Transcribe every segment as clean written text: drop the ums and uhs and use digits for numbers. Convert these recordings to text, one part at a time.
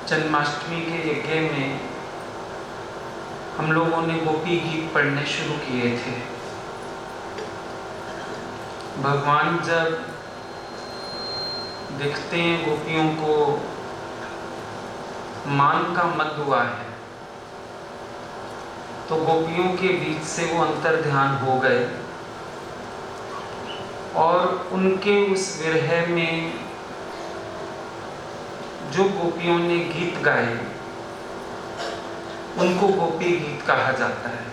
जन्माष्टमी के यज्ञ में हम लोगों ने गोपी गीत पढ़ने शुरू किए थे। भगवान जब देखते हैं गोपियों को मान का मद हुआ है, तो गोपियों के बीच से वो अंतर ध्यान हो गए और उनके उस विरह में जो गोपियों ने गीत गाए उनको गोपी गीत कहा जाता है।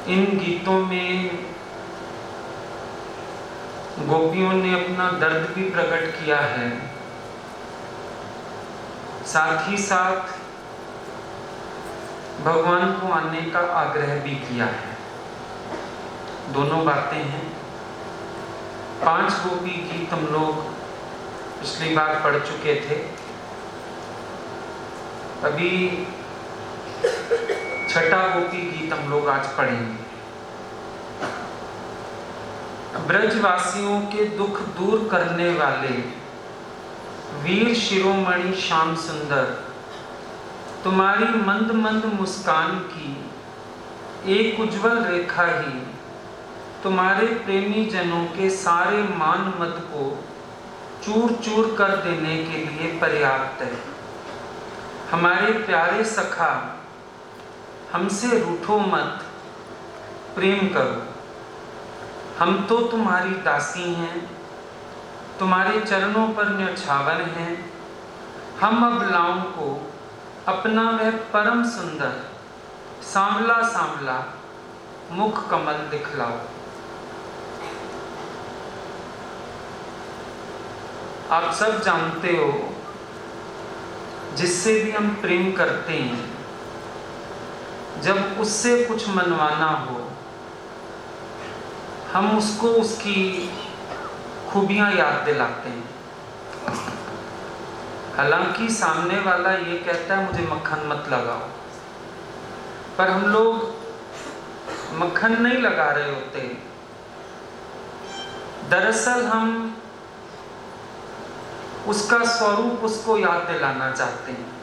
इन गीतों में गोपियों ने अपना दर्द भी प्रकट किया है, साथ ही साथ भगवान को आने का आग्रह भी किया है। दोनों बातें हैं। 5 गोपी गीत हम लोग पिछली बार पढ़ चुके थे। अभी 6ठा गोपी गीत हम लोग आज पढ़ेंगे। ब्रजवासियों के दुख दूर करने वाले वीर शिरोमणि श्याम सुंदर, तुम्हारी मंद मंद मुस्कान की एक उज्जवल रेखा ही तुम्हारे प्रेमी जनों के सारे मान मद को चूर चूर कर देने के लिए पर्याप्त है। हमारे प्यारे सखा, हमसे रूठो मत, प्रेम करो। हम तो तुम्हारी दासी हैं, तुम्हारे चरणों पर न्यौछावर हैं। हम अबलाओं को अपना वह परम सुंदर सांवला सांवला मुख कमल दिखलाओ। आप सब जानते हो, जिससे भी हम प्रेम करते हैं, जब उससे कुछ मनवाना हो, हम उसको उसकी खूबियां याद दिलाते हैं। हालांकि सामने वाला ये कहता है मुझे मक्खन मत लगाओ, पर हम लोग मक्खन नहीं लगा रहे होते। दरअसल हम उसका स्वरूप उसको याद दिलाना चाहते हैं।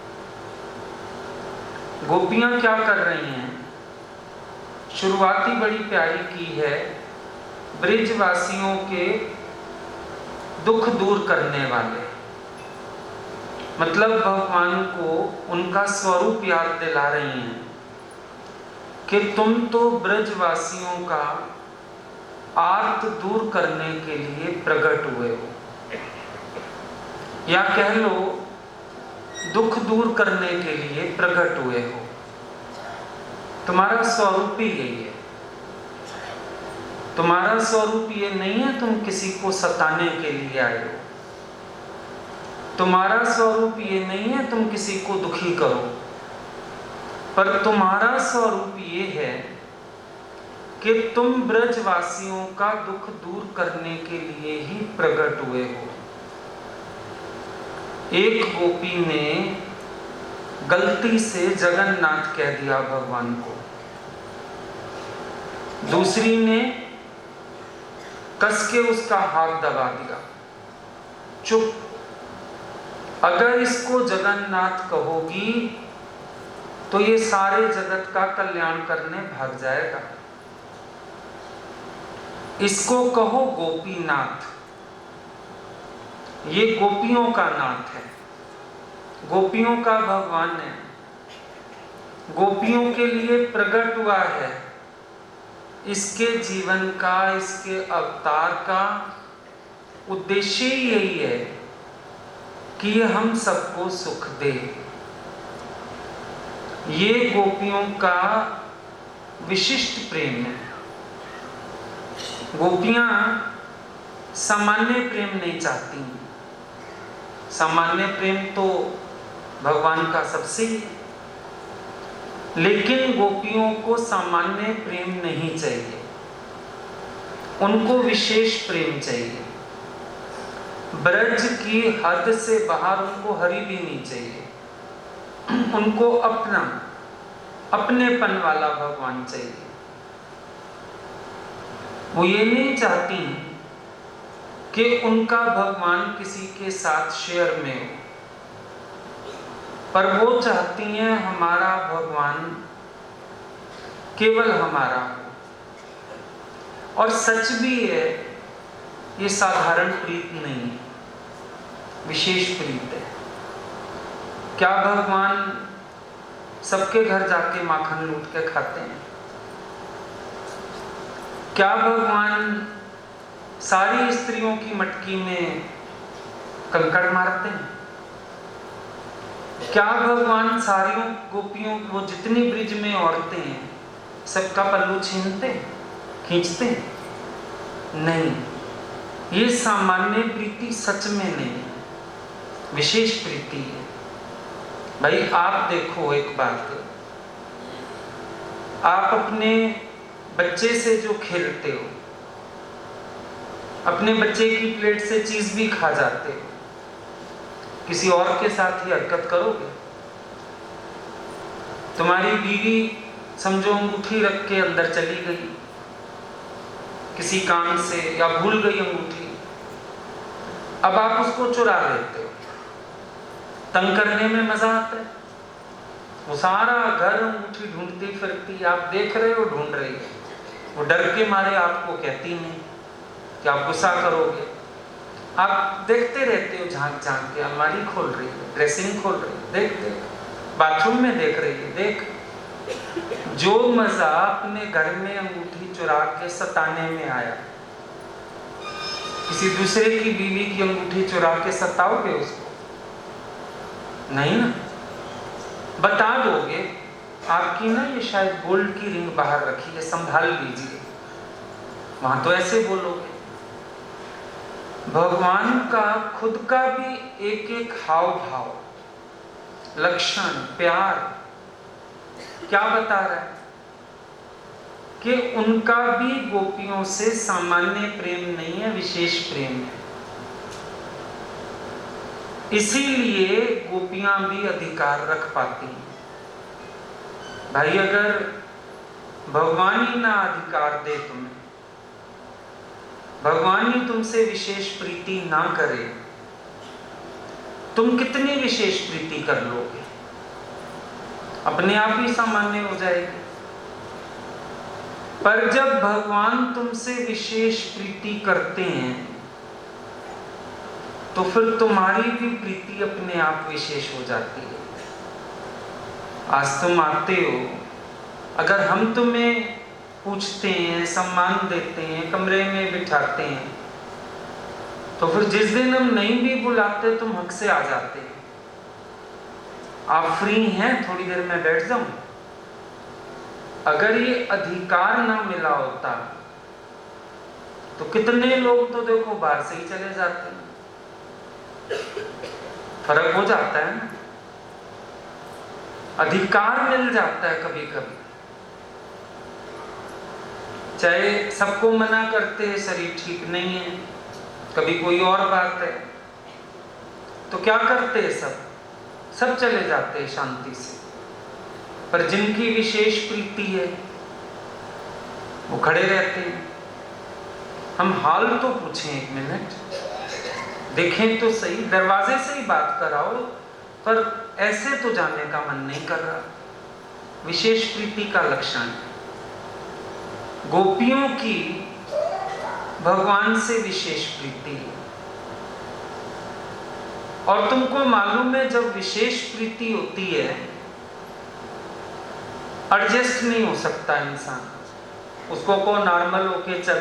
गोपियां क्या कर रही हैं? शुरुआती बड़ी प्यारी की है, ब्रजवासियों के दुख दूर करने वाले, मतलब भगवान को उनका स्वरूप याद दिला रही हैं कि तुम तो ब्रजवासियों का आर्त दूर करने के लिए प्रकट हुए हो, या कह लो दुख दूर करने के लिए प्रकट हुए हो। तुम्हारा स्वरूप ही यही है। तुम्हारा स्वरूप ये नहीं है तुम किसी को सताने के लिए आए हो। तुम्हारा स्वरूप ये नहीं है तुम किसी को दुखी करो, पर तुम्हारा स्वरूप ये है कि तुम ब्रजवासियों का दुख दूर करने के लिए ही प्रकट हुए हो। एक गोपी ने गलती से जगन्नाथ कह दिया भगवान को, दूसरी ने कस के उसका हाथ दबा दिया। चुप। अगर इसको जगन्नाथ कहोगी तो ये सारे जगत का कल्याण करने भाग जाएगा। इसको कहो गोपीनाथ, ये गोपियों का नाथ है, गोपियों का भगवान है, गोपियों के लिए प्रकट हुआ है। इसके जीवन का, इसके अवतार का उद्देश्य ही यही है कि ये हम सबको सुख दे। ये गोपियों का विशिष्ट प्रेम है। गोपियां सामान्य प्रेम नहीं चाहती। सामान्य प्रेम तो भगवान का सबसे ही है, लेकिन गोपियों को सामान्य प्रेम नहीं चाहिए, उनको विशेष प्रेम चाहिए। ब्रज की हद से बाहर उनको हरि भी नहीं चाहिए। उनको अपना अपनेपन वाला भगवान चाहिए। वो ये नहीं चाहती कि उनका भगवान किसी के साथ शेयर में हो। पर वो चाहती हैं हमारा भगवान केवल हमारा हो। और सच भी है, ये साधारण प्रीत नहीं है, विशेष प्रीत है। क्या भगवान सबके घर जाके माखन लूट के खाते हैं? क्या भगवान सारी स्त्रियों की मटकी में कंकड़ मारते हैं? क्या भगवान सारियों गोपियों को, जितनी ब्रिज में औरतें हैं, सबका पल्लू छीनते खींचते? नहीं, ये सामान्य प्रीति सच में नहीं है, विशेष प्रीति है। भाई आप देखो एक बात, आप अपने बच्चे से जो खेलते हो, अपने बच्चे की प्लेट से चीज भी खा जाते हो, किसी और के साथ ही हरकत करोगे? तुम्हारी बीवी समझो अंगूठी रख के अंदर चली गई किसी काम से, या भूल गई अंगूठी, अब आप उसको चुरा लेते हो। तंग करने में मजा आता है। वो सारा घर अंगूठी ढूंढती फिरती, आप देख रहे हो ढूंढ रही है, वो डर के मारे आपको कहती नहीं कि आप गुस्सा करोगे। आप देखते रहते हो, झांक झांक के, अलमारी खोल रही है, ड्रेसिंग खोल रही है, देख देख, बाथरूम में देख रही है, देख। जो मजा अपने घर में अंगूठी चुरा के सताने में आया, किसी दूसरे की बीवी की अंगूठी चुरा के सताओगे उसको? नहीं ना। बता दोगे आपकी ना ये शायद गोल्ड की रिंग बाहर रखी है, संभाल लीजिए, वहां तो ऐसे बोलोगे। भगवान का खुद का भी एक एक हाव भाव, लक्षण, प्यार क्या बता रहा है कि उनका भी गोपियों से सामान्य प्रेम नहीं है, विशेष प्रेम है। इसीलिए गोपियां भी अधिकार रख पाती हैं। भाई अगर भगवान ही ना अधिकार दे तुम्हें, भगवान ही तुमसे विशेष प्रीति ना करे, तुम कितनी विशेष प्रीति कर लोगे? अपने आप ही सामान्य हो जाएगी। पर जब भगवान तुमसे विशेष प्रीति करते हैं तो फिर तुम्हारी भी प्रीति अपने आप विशेष हो जाती है। आज तुम आते हो, अगर हम तुम्हें पूछते हैं, सम्मान देते हैं, कमरे में बिठाते हैं, तो फिर जिस दिन हम नहीं भी बुलाते तुम हक से आ जाते हैं। आप फ्री हैं, थोड़ी देर में बैठ जाऊं? अगर ये अधिकार ना मिला होता तो कितने लोग तो देखो बाहर से ही चले जाते हैं। फर्क हो जाता है ना, अधिकार मिल जाता है कभी कभी। चाहे सबको मना करते हैं शरीर ठीक नहीं है, कभी कोई और बात है, तो क्या करते हैं सब चले जाते हैं शांति से। पर जिनकी विशेष प्रीति है वो खड़े रहते हैं। हम हाल तो पूछें, एक मिनट देखें तो सही, दरवाजे से ही बात कराओ, पर ऐसे तो जाने का मन नहीं कर रहा। विशेष प्रीति का लक्षण है। गोपियों की भगवान से विशेष प्रीति है। और तुमको मालूम है, जब विशेष प्रीति होती है एडजस्ट नहीं हो सकता इंसान। उसको को नॉर्मल होके चल,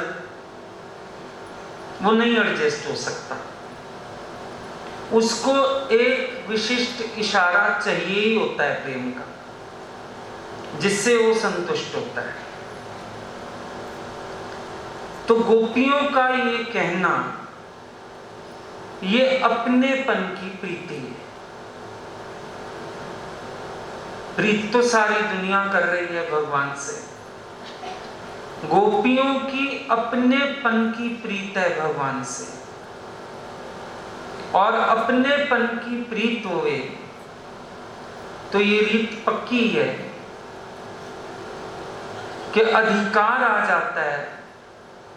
वो नहीं एडजस्ट हो सकता। उसको एक विशिष्ट इशारा चाहिए ही होता है प्रेम का, जिससे वो संतुष्ट होता है। तो गोपियों का ये कहना, ये अपनेपन की प्रीति है। प्रीत तो सारी दुनिया कर रही है भगवान से, गोपियों की अपनेपन की प्रीत है भगवान से। और अपनेपन की प्रीत होवे तो ये रीत पक्की है कि अधिकार आ जाता है,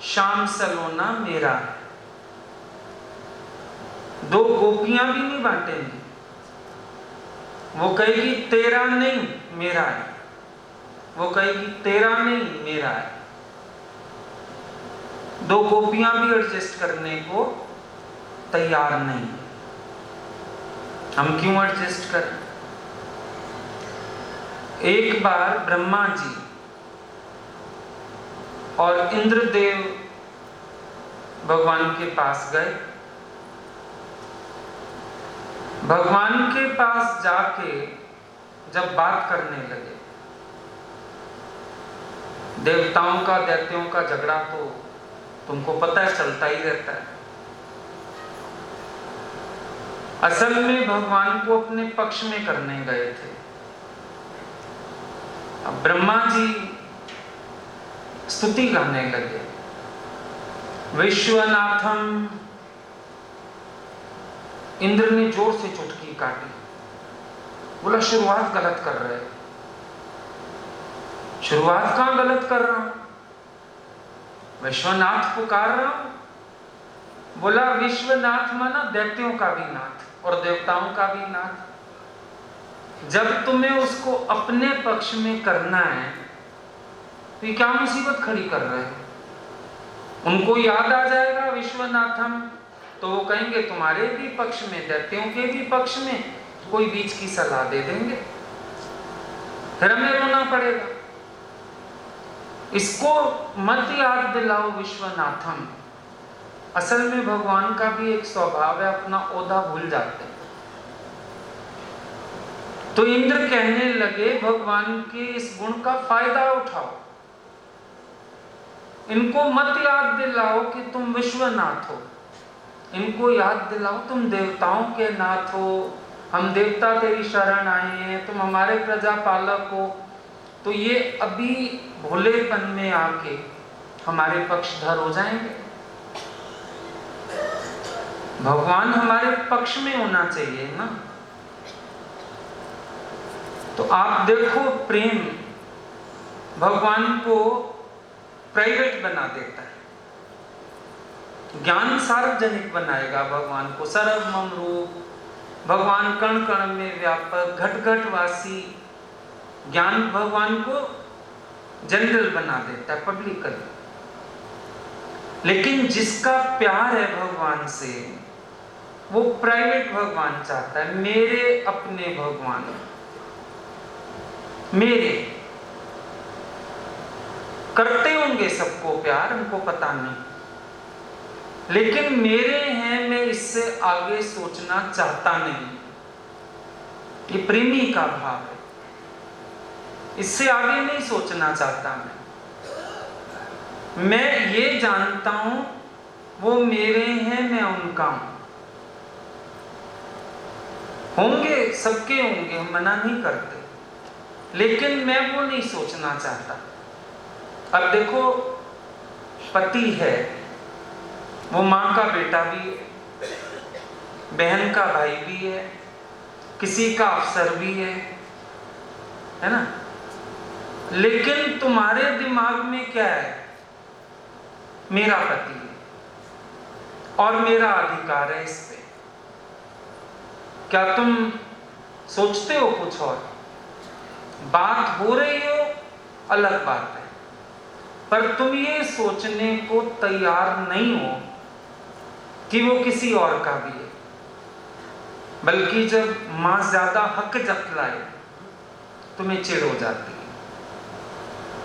शाम सलोना मेरा है। दो गोपियां भी नहीं बांटेंगी, वो कहेगी तेरा नहीं मेरा है, वो कहेगी तेरा नहीं मेरा है। दो गोपियां भी एडजस्ट करने को तैयार नहीं। हम क्यों एडजस्ट करें? एक बार ब्रह्मा जी और इंद्रदेव भगवान के पास गए। भगवान के पास जाके जब बात करने लगे, देवताओं का दैत्यों का झगड़ा तो तुमको पता है चलता ही रहता है। असल में भगवान को अपने पक्ष में करने गए थे। अब ब्रह्मा जी स्तुति गाने लगे, विश्वनाथम। इंद्र ने जोर से चुटकी काटी, बोला शुरुआत गलत कर रहे। शुरुआत कहां गलत कर रहा हूं? विश्वनाथ पुकार रहा हूं। बोला विश्वनाथ माना दैत्यों का भी नाथ और देवताओं का भी नाथ। जब तुम्हें उसको अपने पक्ष में करना है तो ये क्या मुसीबत खड़ी कर रहे हो? उनको याद आ जाएगा विश्वनाथम, तो वो कहेंगे तुम्हारे भी पक्ष में, दैत्यों के भी पक्ष में, कोई बीच की सलाह दे देंगे, फिर हमें रोना पड़ेगा। इसको मत याद दिलाओ विश्वनाथम। असल में भगवान का भी एक स्वभाव है, अपना ओहदा भूल जाते हैं। तो इंद्र कहने लगे भगवान के इस गुण का फायदा उठाओ, इनको मत याद दिलाओ कि तुम विश्वनाथ हो, इनको याद दिलाओ तुम देवताओं के नाथ हो, हम देवता तेरी शरण आए हैं, तुम हमारे प्रजापालक हो। तो ये अभी भोलेपन में आके हमारे पक्षधर हो जाएंगे। भगवान हमारे पक्ष में होना चाहिए ना। तो आप देखो प्रेम भगवान को प्राइवेट बना देता है, ज्ञान सार्वजनिक बनाएगा भगवान को। सर्वमम रूप, भगवान कण कण में व्यापक, घट घट वासी, ज्ञान भगवान को जनरल बना देता है, पब्लिकली। लेकिन जिसका प्यार है भगवान से, वो प्राइवेट भगवान चाहता है। मेरे अपने भगवान, मेरे करते होंगे सबको प्यार, उनको पता नहीं, लेकिन मेरे हैं, मैं इससे आगे सोचना चाहता नहीं। ये प्रेमी का भाव है, इससे आगे नहीं सोचना चाहता मैं ये जानता हूं वो मेरे हैं, मैं उनका हूं। होंगे, सबके होंगे, हम मना नहीं करते, लेकिन मैं वो नहीं सोचना चाहता। अब देखो पति है, वो माँ का बेटा भी है, बहन का भाई भी है, किसी का अफसर भी है ना। लेकिन तुम्हारे दिमाग में क्या है? मेरा पति है और मेरा अधिकार है इस पे। क्या तुम सोचते हो कुछ और? बात हो रही हो अलग बात है, पर तुम ये सोचने को तैयार नहीं हो कि वो किसी और का भी है। बल्कि जब मां ज्यादा हक जतलाए तुम्हें चिढ़ हो जाती है,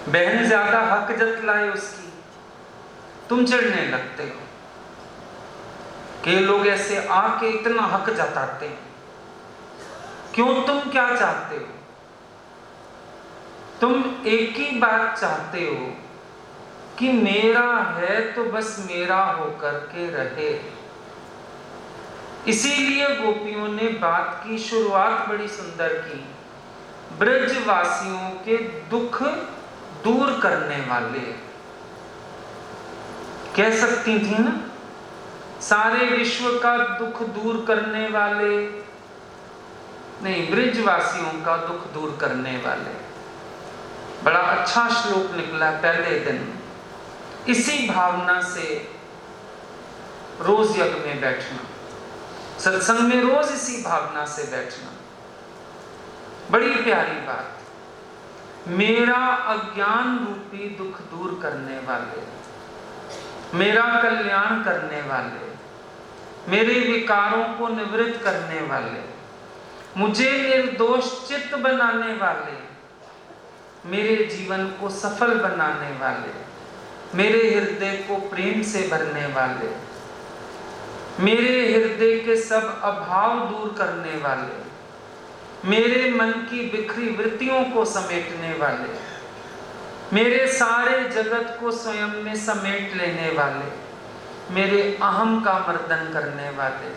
बहन ज्यादा हक जतलाए उसकी, तुम चिढ़ने लगते हो कि लोग ऐसे आके इतना हक जताते हैं। क्यों? तुम क्या चाहते हो? तुम एक ही बात चाहते हो कि मेरा है तो बस मेरा होकर के रहे। इसीलिए गोपियों ने बात की शुरुआत बड़ी सुंदर की, ब्रजवासियों के दुख दूर करने वाले। कह सकती थी ना, सारे विश्व का दुख दूर करने वाले नहीं, ब्रजवासियों का दुख दूर करने वाले। बड़ा अच्छा श्लोक निकला पहले दिन। इसी भावना से रोज यज्ञ में बैठना, सत्संग में रोज इसी भावना से बैठना बड़ी प्यारी बात, मेरा अज्ञान रूपी दुख दूर करने वाले, मेरा कल्याण करने वाले, मेरे विकारों को निवृत्त करने वाले, मुझे निर्दोष चित्त बनाने वाले, मेरे जीवन को सफल बनाने वाले, मेरे हृदय को प्रेम से भरने वाले, मेरे हृदय के सब अभाव दूर करने वाले, मेरे मन की बिखरी वृत्तियों को समेटने वाले, मेरे सारे जगत को स्वयं में समेट लेने वाले, मेरे अहम का मर्दन करने वाले,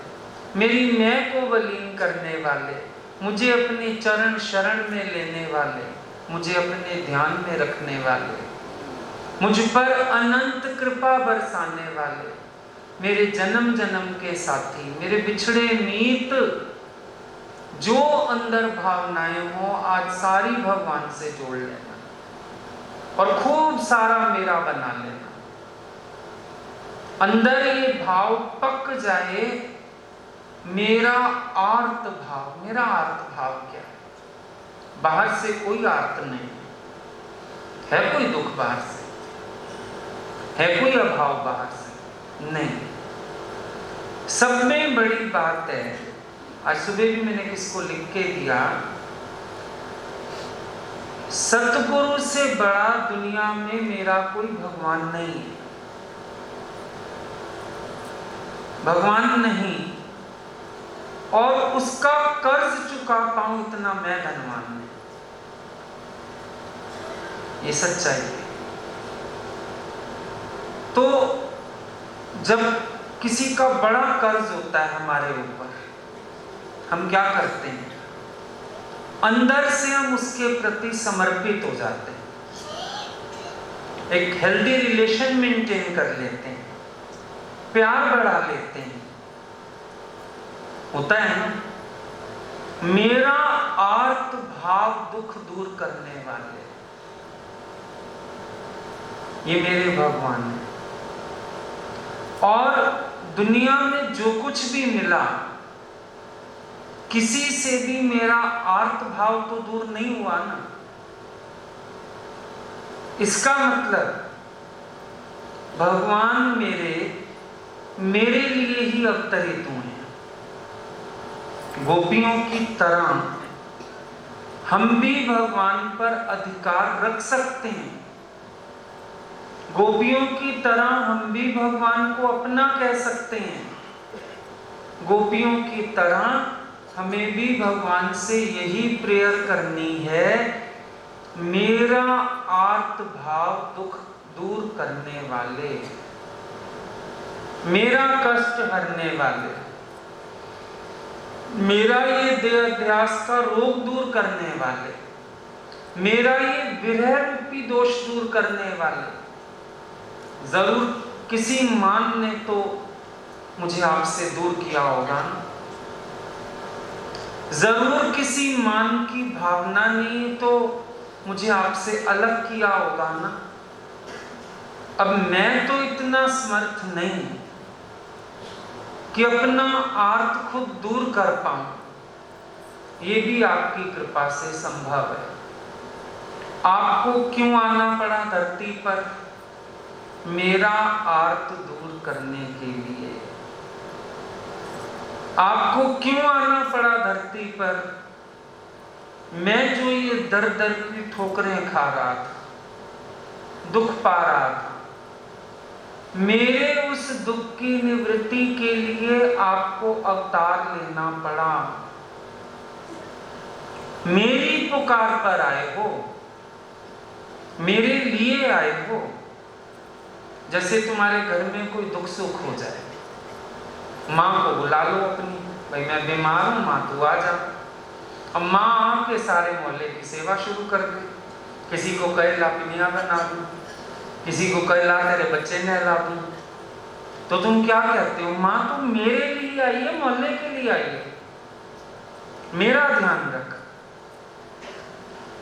मेरी मैं को वलीन करने वाले, मुझे अपने चरण शरण में लेने वाले, मुझे अपने ध्यान में रखने वाले, मुझ पर अनंत कृपा बरसाने वाले, मेरे जन्म जन्म के साथी, मेरे बिछड़े मीत, जो अंदर भावनाएं हो आज सारी भगवान से जोड़ लेना और खूब सारा मेरा बना लेना। अंदर ये भाव पक जाए, मेरा आर्त भाव। मेरा आर्त भाव क्या है? बाहर से कोई आर्त नहीं है कोई दुख बाहर से, है कोई अभाव बाहर से नहीं। सब में बड़ी बात है, आज सुबह भी मैंने किसको लिख के दिया, सतगुरु से बड़ा दुनिया में मेरा कोई भगवान नहीं है। भगवान नहीं, और उसका कर्ज चुका पाऊं इतना मैं धनवान नहीं। ये सच्चाई है। तो जब किसी का बड़ा कर्ज होता है हमारे ऊपर, हम क्या करते हैं? अंदर से हम उसके प्रति समर्पित हो जाते हैं, एक हेल्दी रिलेशन मेंटेन कर लेते हैं, प्यार बढ़ा लेते हैं। होता है ना? मेरा आर्त भाव दुख दूर करने वाले, ये मेरे भगवान हैं। और दुनिया में जो कुछ भी मिला, किसी से भी मेरा आर्त भाव तो दूर नहीं हुआ ना। इसका मतलब भगवान मेरे लिए ही अवतरित हुए हैं। गोपियों की तरह हम भी भगवान पर अधिकार रख सकते हैं। गोपियों की तरह हम भी भगवान को अपना कह सकते हैं। गोपियों की तरह हमें भी भगवान से यही प्रेयर करनी है, मेरा आर्त भाव दुख दूर करने वाले, मेरा कष्ट हरने वाले, मेरा ये देहाध्यास का रोग दूर करने वाले, मेरा ये विरह रूपी दोष दूर करने वाले। जरूर किसी मान ने तो मुझे आपसे दूर किया होगा ना, जरूर किसी मान की भावना ने तो मुझे आपसे अलग किया होगा ना। अब मैं तो इतना समर्थ नहीं कि अपना आर्त खुद दूर कर पाऊं। ये भी आपकी कृपा से संभव है। आपको क्यों आना पड़ा धरती पर? मेरा आर्त दूर करने के लिए। आपको क्यों आना पड़ा धरती पर? मैं जो ये दर दर की ठोकरें खा रहा था, दुख पा रहा था, मेरे उस दुख की निवृत्ति के लिए आपको अवतार लेना पड़ा। मेरी पुकार पर आए हो, मेरे लिए आए हो। जैसे तुम्हारे घर में कोई दुख सुख हो जाए, माँ को बुला लो अपनी, भाई मैं बीमार हूं माँ तू आ जा। अब माँ आके सारे मोहल्ले की सेवा शुरू कर दे। किसी को कहे ला पिनिया बना दूं, किसी को कहे ला तेरे बच्चे नहला दूं। तो तुम क्या कहते हो? माँ तुम मेरे लिए आई है, मोहल्ले के लिए आई है, मेरा ध्यान रख।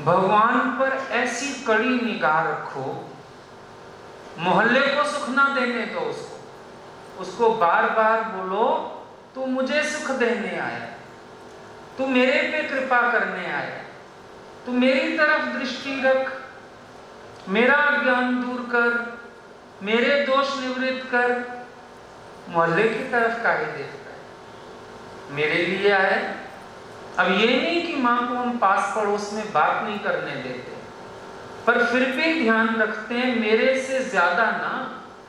भगवान पर ऐसी कड़ी निगाह रखो, मोहल्ले को सुख ना देने दो उसको बार बार बोलो तू मुझे सुख देने आया, तू मेरे पे कृपा करने आया, तू मेरी तरफ दृष्टि रख, मेरा ज्ञान दूर कर, मेरे दोष निवृत्त कर। मोहल्ले की तरफ काहे देखता है? मेरे लिए आए। अब ये नहीं कि माँ को हम पास पड़ोस में बात नहीं करने देते, पर फिर भी ध्यान रखते हैं मेरे से ज्यादा ना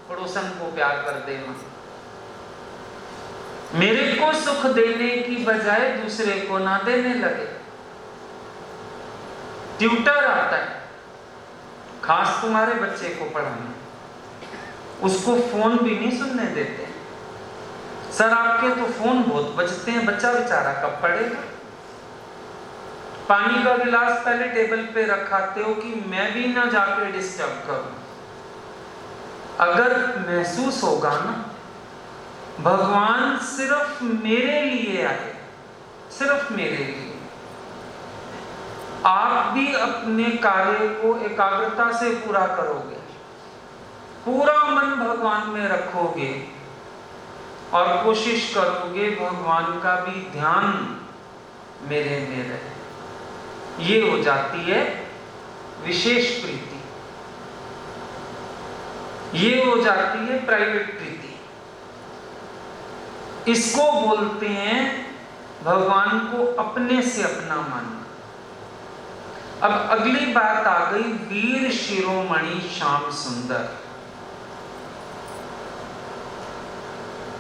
पड़ोसन को प्यार कर दे माँ। मेरे को सुख देने की बजाय दूसरे को ना देने लगे। ट्यूटर आता है खास तुम्हारे बच्चे को पढ़ाने, उसको फोन भी नहीं सुनने देते। सर आपके तो फोन बहुत बजते हैं, बच्चा बेचारा कब पढ़ेगा? पानी का गिलास पहले टेबल पे रखाते हो कि मैं भी ना जाके डिस्टर्ब करूं। अगर महसूस होगा ना भगवान सिर्फ मेरे लिए आए, सिर्फ मेरे लिए, आप भी अपने कार्य को एकाग्रता से पूरा करोगे, पूरा मन भगवान में रखोगे और कोशिश करोगे भगवान का भी ध्यान मेरे में रहे। ये हो जाती है विशेष प्रीति, ये हो जाती है प्राइवेट प्रीति। इसको बोलते हैं भगवान को अपने से अपना मानना। अब अगली बात आ गई वीर शिरोमणि श्याम सुंदर।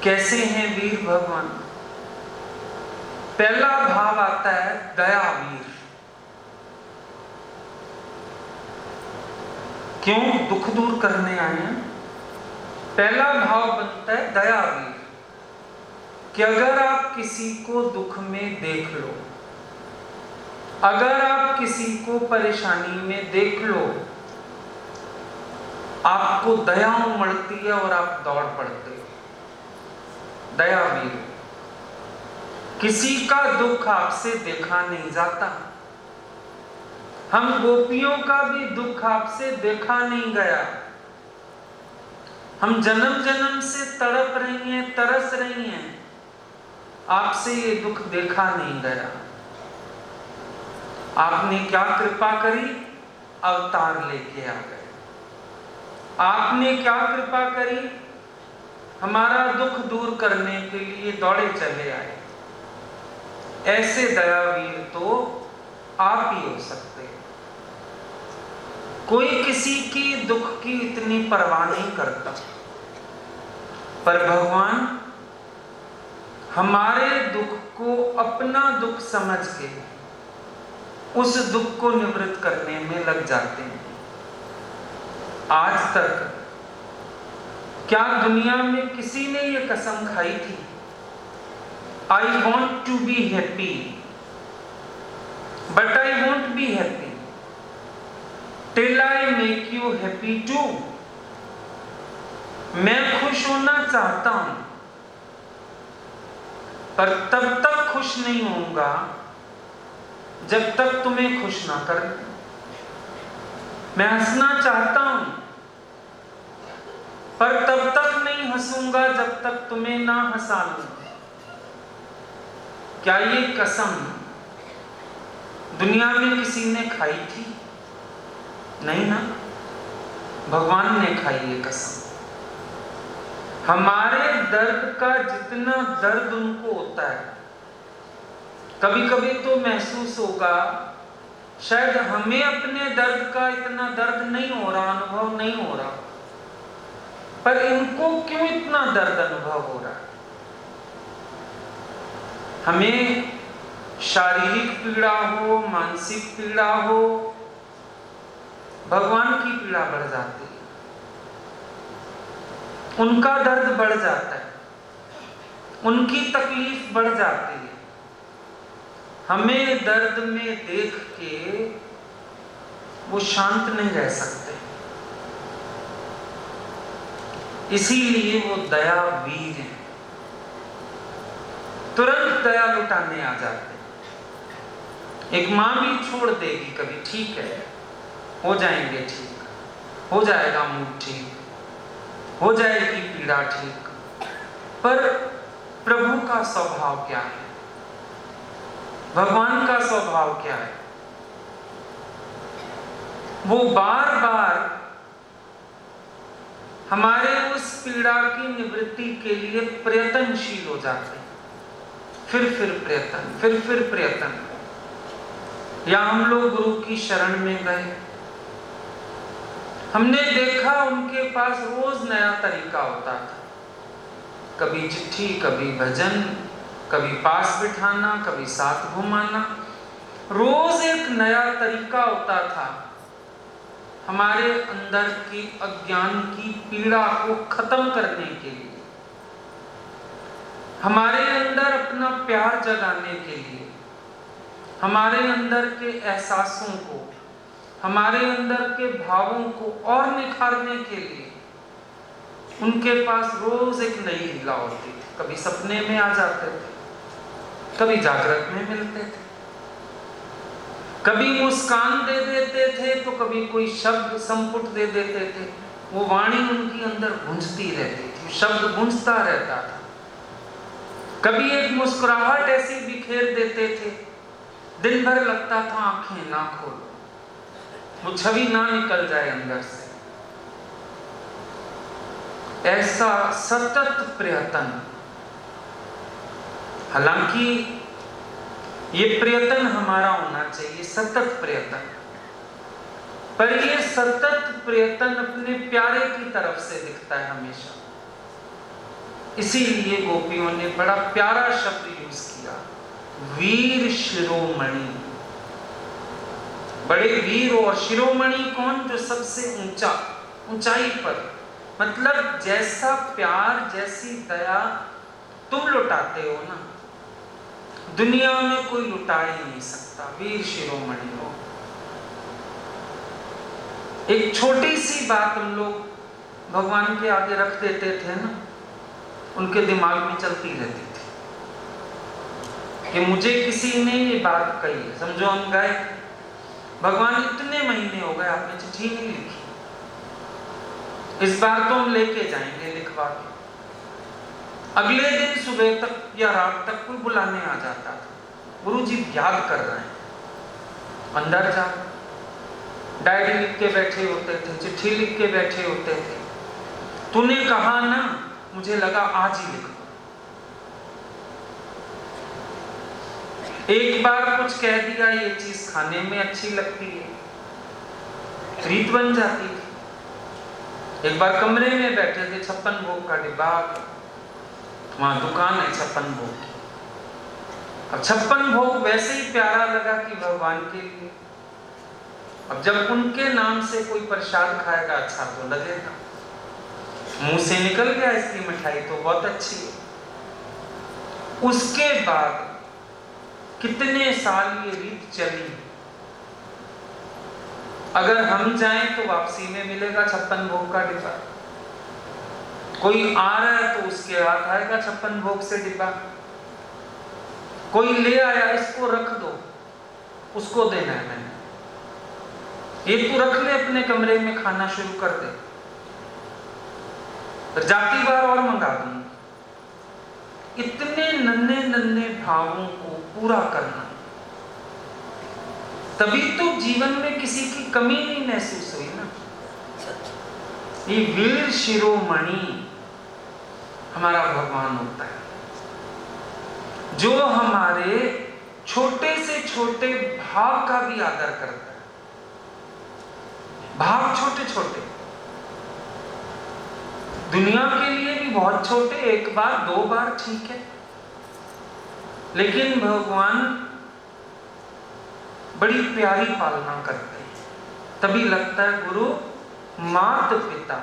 कैसे हैं वीर भगवान? पहला भाव आता है दयावीर। क्यों? दुख दूर करने आए हैं। पहला भाव बनता है दयावीर कि अगर आप किसी को दुख में देख लो, अगर आप किसी को परेशानी में देख लो, आपको दया उमड़ती है और आप दौड़ पड़ते हो। दयावीर। किसी का दुख आपसे देखा नहीं जाता। हम गोपियों का भी दुख आपसे देखा नहीं गया। हम जन्म जन्म से तड़प रही हैं, तरस रही हैं, आपसे ये दुख देखा नहीं गया। आपने क्या कृपा करी? अवतार लेके आ गए। आपने क्या कृपा करी? हमारा दुख दूर करने के लिए दौड़े चले आए। ऐसे दयावीर तो आप ही हो सकते। कोई किसी की दुख की इतनी परवाह नहीं करता, पर भगवान हमारे दुख को अपना दुख समझ के उस दुख को निवृत्त करने में लग जाते हैं। आज तक क्या दुनिया में किसी ने ये कसम खाई थी, I want to be happy but I want be happy till I make you happy too? मैं खुश होना चाहता हूं, पर तब तक खुश नहीं होऊंगा जब तक तुम्हें खुश ना कर। मैं हंसना चाहता हूं, पर तब तक नहीं हंसूंगा जब तक तुम्हें ना हंसा लूं। क्या ये कसम दुनिया में किसी ने खाई थी? नहीं ना, भगवान ने खाई ये कसम। हमारे दर्द का जितना दर्द उनको होता है, कभी कभी तो महसूस होगा शायद हमें अपने दर्द का इतना दर्द नहीं हो रहा, अनुभव नहीं हो रहा, पर इनको क्यों इतना दर्द अनुभव हो रहा है। हमें शारीरिक पीड़ा हो, मानसिक पीड़ा हो, भगवान की पीड़ा बढ़ जाती है, उनका दर्द बढ़ जाता है, उनकी तकलीफ बढ़ जाती है। हमें दर्द में देख के वो शांत नहीं रह सकते, इसीलिए वो दयावीर हैं, तुरंत दया लुटाने आ जाते हैं। एक माँ भी छोड़ देगी कभी, ठीक है हो जाएंगे ठीक, हो जाएगा मूड ठीक, हो जाएगी पीड़ा ठीक, पर प्रभु का स्वभाव क्या है, भगवान का स्वभाव क्या है? वो बार बार हमारे उस पीड़ा की निवृत्ति के लिए प्रयत्नशील हो जाते हैं। फिर प्रयत्न, फिर प्रयत्न। या हम लोग गुरु की शरण में गए, हमने देखा उनके पास रोज नया तरीका होता था। कभी चिट्ठी, कभी भजन, कभी पास बिठाना, कभी साथ घुमाना। रोज एक नया तरीका होता था हमारे अंदर की अज्ञान की पीड़ा को खत्म करने के लिए, हमारे अंदर अपना प्यार जगाने के लिए, हमारे अंदर के एहसासों को, हमारे अंदर के भावों को और निखारने के लिए उनके पास रोज एक नई लीला होती थी। कभी सपने में आ जाते थे, कभी जागृत में मिलते थे, कभी मुस्कान दे देते थे तो कभी कोई शब्द संपुट दे देते थे। वो वाणी उनकी अंदर गूंजती रहती थी, शब्द गूंजता रहता था। कभी एक मुस्कुराहट ऐसी बिखेर देते थे, दिन भर लगता था आंखें ना खोलो, वो छवि ना निकल जाए अंदर से। ऐसा सतत प्रयत्न, हालांकि ये प्रयत्न हमारा होना चाहिए, सतत प्रयत्न, पर ये सतत प्रयत्न अपने प्यारे की तरफ से दिखता है हमेशा। इसीलिए गोपियों ने बड़ा प्यारा शब्द यूज किया, वीर शिरोमणि। बड़े वीर, और शिरोमणि कौन? जो सबसे ऊंचा, ऊंचाई पर। मतलब जैसा प्यार, जैसी दया तुम लुटाते हो ना, दुनिया में कोई लुटा ही नहीं सकता। वीर शिरोमणि हो। एक छोटी सी बात हम लोग भगवान के आगे रख देते थे ना, उनके दिमाग में चलती रहती थी कि मुझे किसी ने ये बात कही है। समझो हम गए, भगवान इतने महीने हो गए आपने चिट्ठी नहीं लिखी, इस बार तो हम लेके जाएंगे लिखवा के। अगले दिन सुबह तक या रात तक कोई बुलाने आ जाता था, गुरुजी याद कर रहे हैं। अंदर जा, डायरी लिख के बैठे होते थे, चिट्ठी लिख के बैठे होते थे। तूने कहा ना, मुझे लगा आज ही लिख दो। एक बार कुछ कह दिया, ये चीज खाने में अच्छी लगती है, रीत बन जाती थी। एक बार कमरे में बैठे थे, 56 भोग का डिब्बा, वहां दुकान है 56 भोग की। अब 56 भोग वैसे ही प्यारा लगा कि भगवान के लिए। अब जब उनके नाम से कोई प्रसाद खाएगा अच्छा तो लगेगा, मुंह से निकल गया इसकी मिठाई तो बहुत अच्छी है। उसके बाद कितने साल ये रीत चली। अगर हम जाएं तो वापसी में मिलेगा 56 भोग का डिब्बा। कोई आ रहा है तो उसके हाथ आएगा 56 भोग से डिब्बा। कोई ले आया, इसको रख दो, उसको देना है मैंने, ये तू रख ले अपने कमरे में, खाना शुरू कर दे, तो जाती बार और मंगा दूंगा। इतने नन्हे नन्हे भावों को पूरा करना, तभी तो जीवन में किसी की कमी नहीं महसूस हुई ना। ये वीर शिरोमणि हमारा भगवान होता है, जो हमारे छोटे से छोटे भाव का भी आदर करता है। भाव छोटे छोटे, दुनिया के लिए भी बहुत छोटे, एक बार दो बार ठीक है, लेकिन भगवान बड़ी प्यारी पालना करते हैं। तभी लगता है गुरु मात पिता,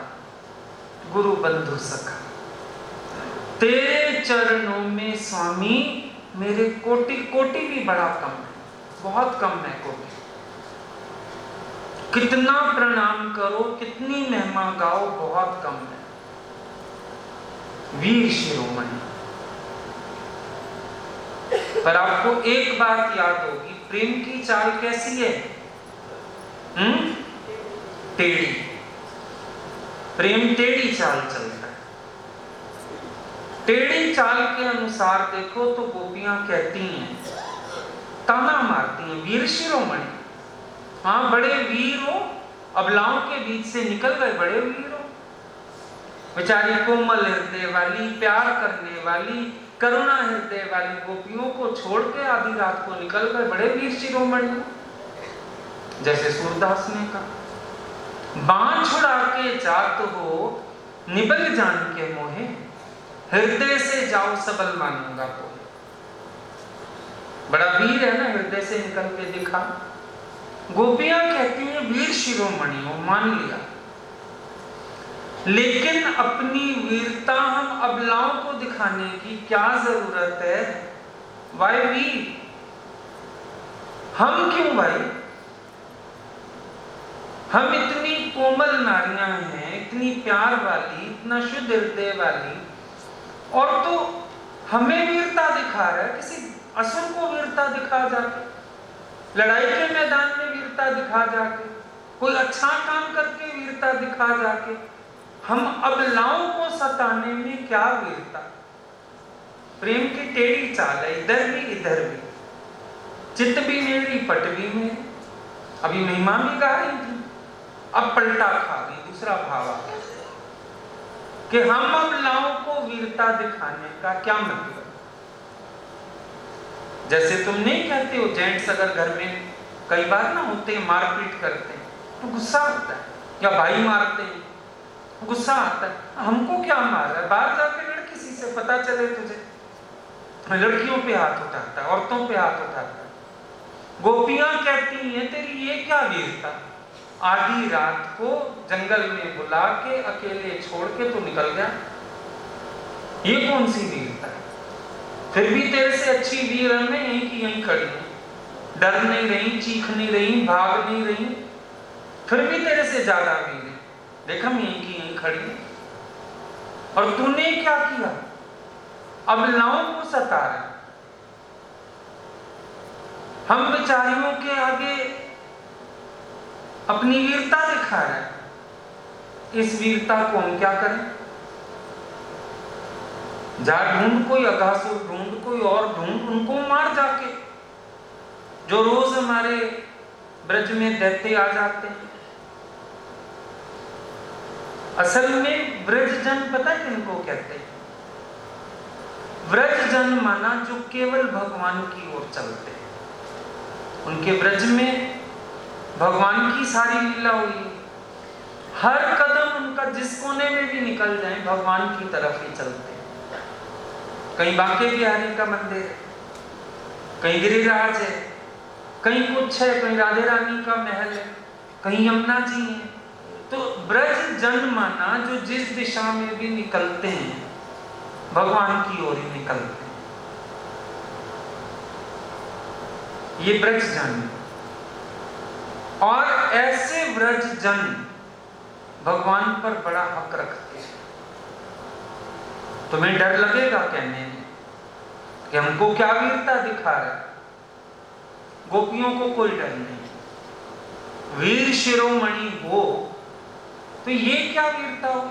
गुरु बंधु सखा, तेरे चरणों में स्वामी मेरे कोटि। कोटि भी बड़ा कम है, बहुत कम है कोटि। कितना प्रणाम करो, कितनी महिमा गाओ, बहुत कम है। वीर शिरोमणि। पर आपको एक बात याद होगी, प्रेम की चाल कैसी है? टेढ़ी। प्रेम टेढ़ी चाल चलता है। टेढ़ी चाल के अनुसार देखो तो गोपियां कहती हैं, ताना मारती हैं, वीर शिरोमणि। हाँ, बड़े वीर हो, अबलाओं के बीच से निकल गए बड़े वीर हो। बेचारी कोमल हृदय वाली, प्यार करने वाली, करुणा हृदय वाली गोपियों को छोड़ के आधी रात को निकल गए बड़े वीर शिरोमणि। जैसे सूरदास ने कहा, बाण छुड़ा के जात हो निबल जान के मोहे, हृदय से जाओ सबल मानूंगा को। बड़ा वीर है ना, हृदय से निकल के दिखा। गोपियां कहती हैं वीर शिरोमणि हो, मान लिया, लेकिन अपनी वीरता हम अबलाओं को दिखाने की क्या जरूरत है? वाई वीर, हम क्यों भाई? हम इतनी कोमल नारियां हैं, इतनी प्यार वाली, इतना शुद्ध हृदय वाली, और तो हमें वीरता दिखा रहा है। किसी असुर को वीरता दिखा जाके, लड़ाई के मैदान में वीरता दिखा जाके, कोई अच्छा काम करके वीरता दिखा जाके, हम अबलाओं को सताने में क्या वीरता? प्रेम की टेढ़ी चाल है, इधर भी इधर भी, चित्त भी मेरी पट भी मेरी। अभी महिमा भी गा रही थी, अब पलटा खा गई, दूसरा भाव आ गया कि हम अबलाओं को वीरता दिखाने का क्या मतलब? जैसे तुम नहीं कहते हो, जेंट्स अगर घर में कई बार ना होते हैं, मारपीट करते हैं तो गुस्सा आता है, या भाई मारते हैं गुस्सा आता है, हमको क्या मार रहा है? बाहर जाके लड़ किसी से, पता चले तुझे। लड़कियों पे हाथ उठाता है, औरतों पे हाथ उठाता है। गोपियां कहती हैं तेरी ये क्या वीरता? आधी रात को जंगल में बुला के अकेले छोड़ के तो निकल गया, ये कौन सी वीरता है? फिर भी तेरे से अच्छी वीर में यहीं की यहीं खड़ी है, डर नहीं रही, चीख नहीं रही, भाग नहीं रही, फिर भी तेरे से ज्यादा वीर है। देख हम यहीं की यहीं खड़ी है, और तूने क्या किया? अबलाओं को सता रहा। हम बेचारियों के आगे अपनी वीरता दिखा रहे हैं। इस वीरता को हम क्या करें? जा ढूंढ कोई अघासुर, ढूंढ कोई और ढूंढ, उनको मार जाके, जो रोज हमारे ब्रज में दैत्य आ जाते हैं। असल में ब्रजजन पता है किनको कहते हैं? ब्रजजन माना जो केवल भगवान की ओर चलते हैं। उनके ब्रज में भगवान की सारी लीला हुई, हर कदम उनका जिस कोने में भी निकल जाए भगवान की तरफ ही चलते हैं। कहीं बांके बिहारी का मंदिर है, कहीं गिरिराज है, कहीं कुछ है, कहीं राधे रानी का महल है, कहीं यमुना जी है। तो ब्रज जन माना जो जिस दिशा में भी निकलते हैं भगवान की ओर ही निकलते हैं, ये ब्रज जन। और ऐसे ब्रज जन भगवान पर बड़ा हक रखते हैं। तुम्हें डर लगेगा कहने में कि हमको क्या वीरता दिखा रहा है? गोपियों को कोई डर नहीं। वीर शिरोमणि हो तो ये क्या वीरता हो?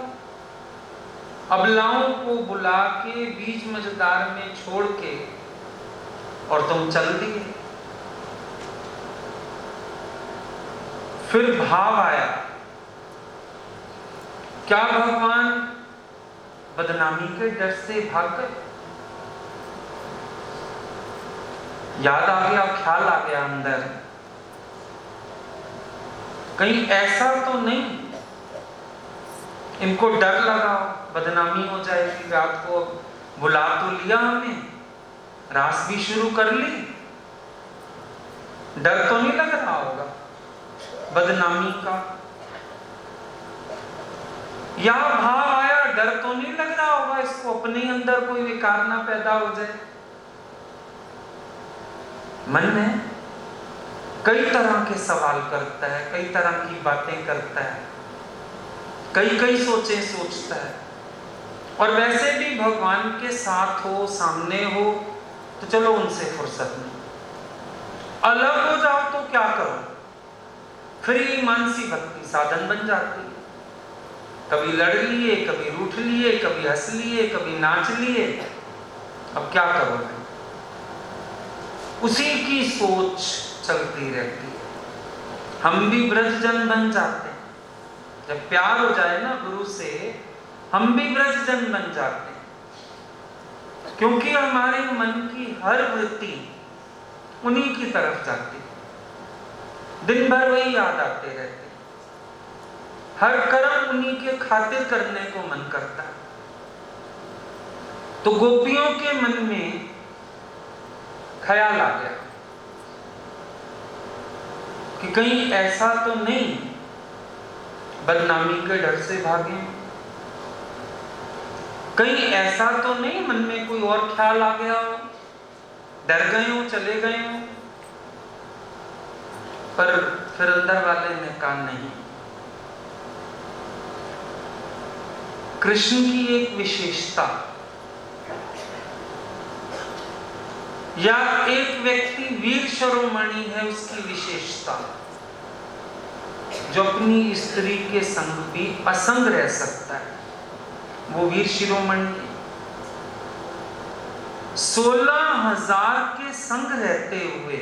अबलाओं को बुला के बीच मझधार में छोड़ के और तुम चल दिए। फिर भाव आया, क्या भगवान बदनामी के डर से भाग गए? याद आ गया, ख्याल आ गया अंदर, कहीं ऐसा तो नहीं इनको डर लगा बदनामी हो जाएगी? रात को बुला तो लिया हमने, रास भी शुरू कर ली, डर तो नहीं लग रहा होगा बदनामी का? या भाव आया, डर तो नहीं लग रहा होगा इसको अपने अंदर कोई विकार ना पैदा हो जाए? मन में कई तरह के सवाल करता है, कई तरह की बातें करता है, कई कई सोचें सोचता है। और वैसे भी भगवान के साथ हो, सामने हो, तो चलो उनसे फुर्सत नहीं, अलग हो जाओ तो क्या करो? फिर मानसी भक्ति साधन बन जाती है। कभी लड़ लिए, कभी रूठ लिए, कभी हंस लिए, कभी नाच लिए, अब क्या करोगे? उसी की सोच चलती रहती है। हम भी ब्रजजन बन जाते हैं, जब प्यार हो जाए ना गुरु से, हम भी ब्रजजन बन जाते हैं, क्योंकि हमारे मन की हर वृत्ति उन्हीं की तरफ जाती है। दिन भर वही याद आते रहते, हर कर्म उन्हीं के खातिर करने को मन करता है। तो गोपियों के मन में ख्याल आ गया कि कहीं ऐसा तो नहीं बदनामी के डर से भागे, कहीं ऐसा तो नहीं मन में कोई और ख्याल आ गया हो, डर गए हो, चले गए हो। पर फिर अंदर वाले ने कहा नहीं, कृष्ण की एक विशेषता या एक व्यक्ति वीर शिरोमणि है, उसकी विशेषता जो अपनी स्त्री के संग भी असंग रह सकता है, वो वीर शिरोमणि है। 16,000 के संग रहते हुए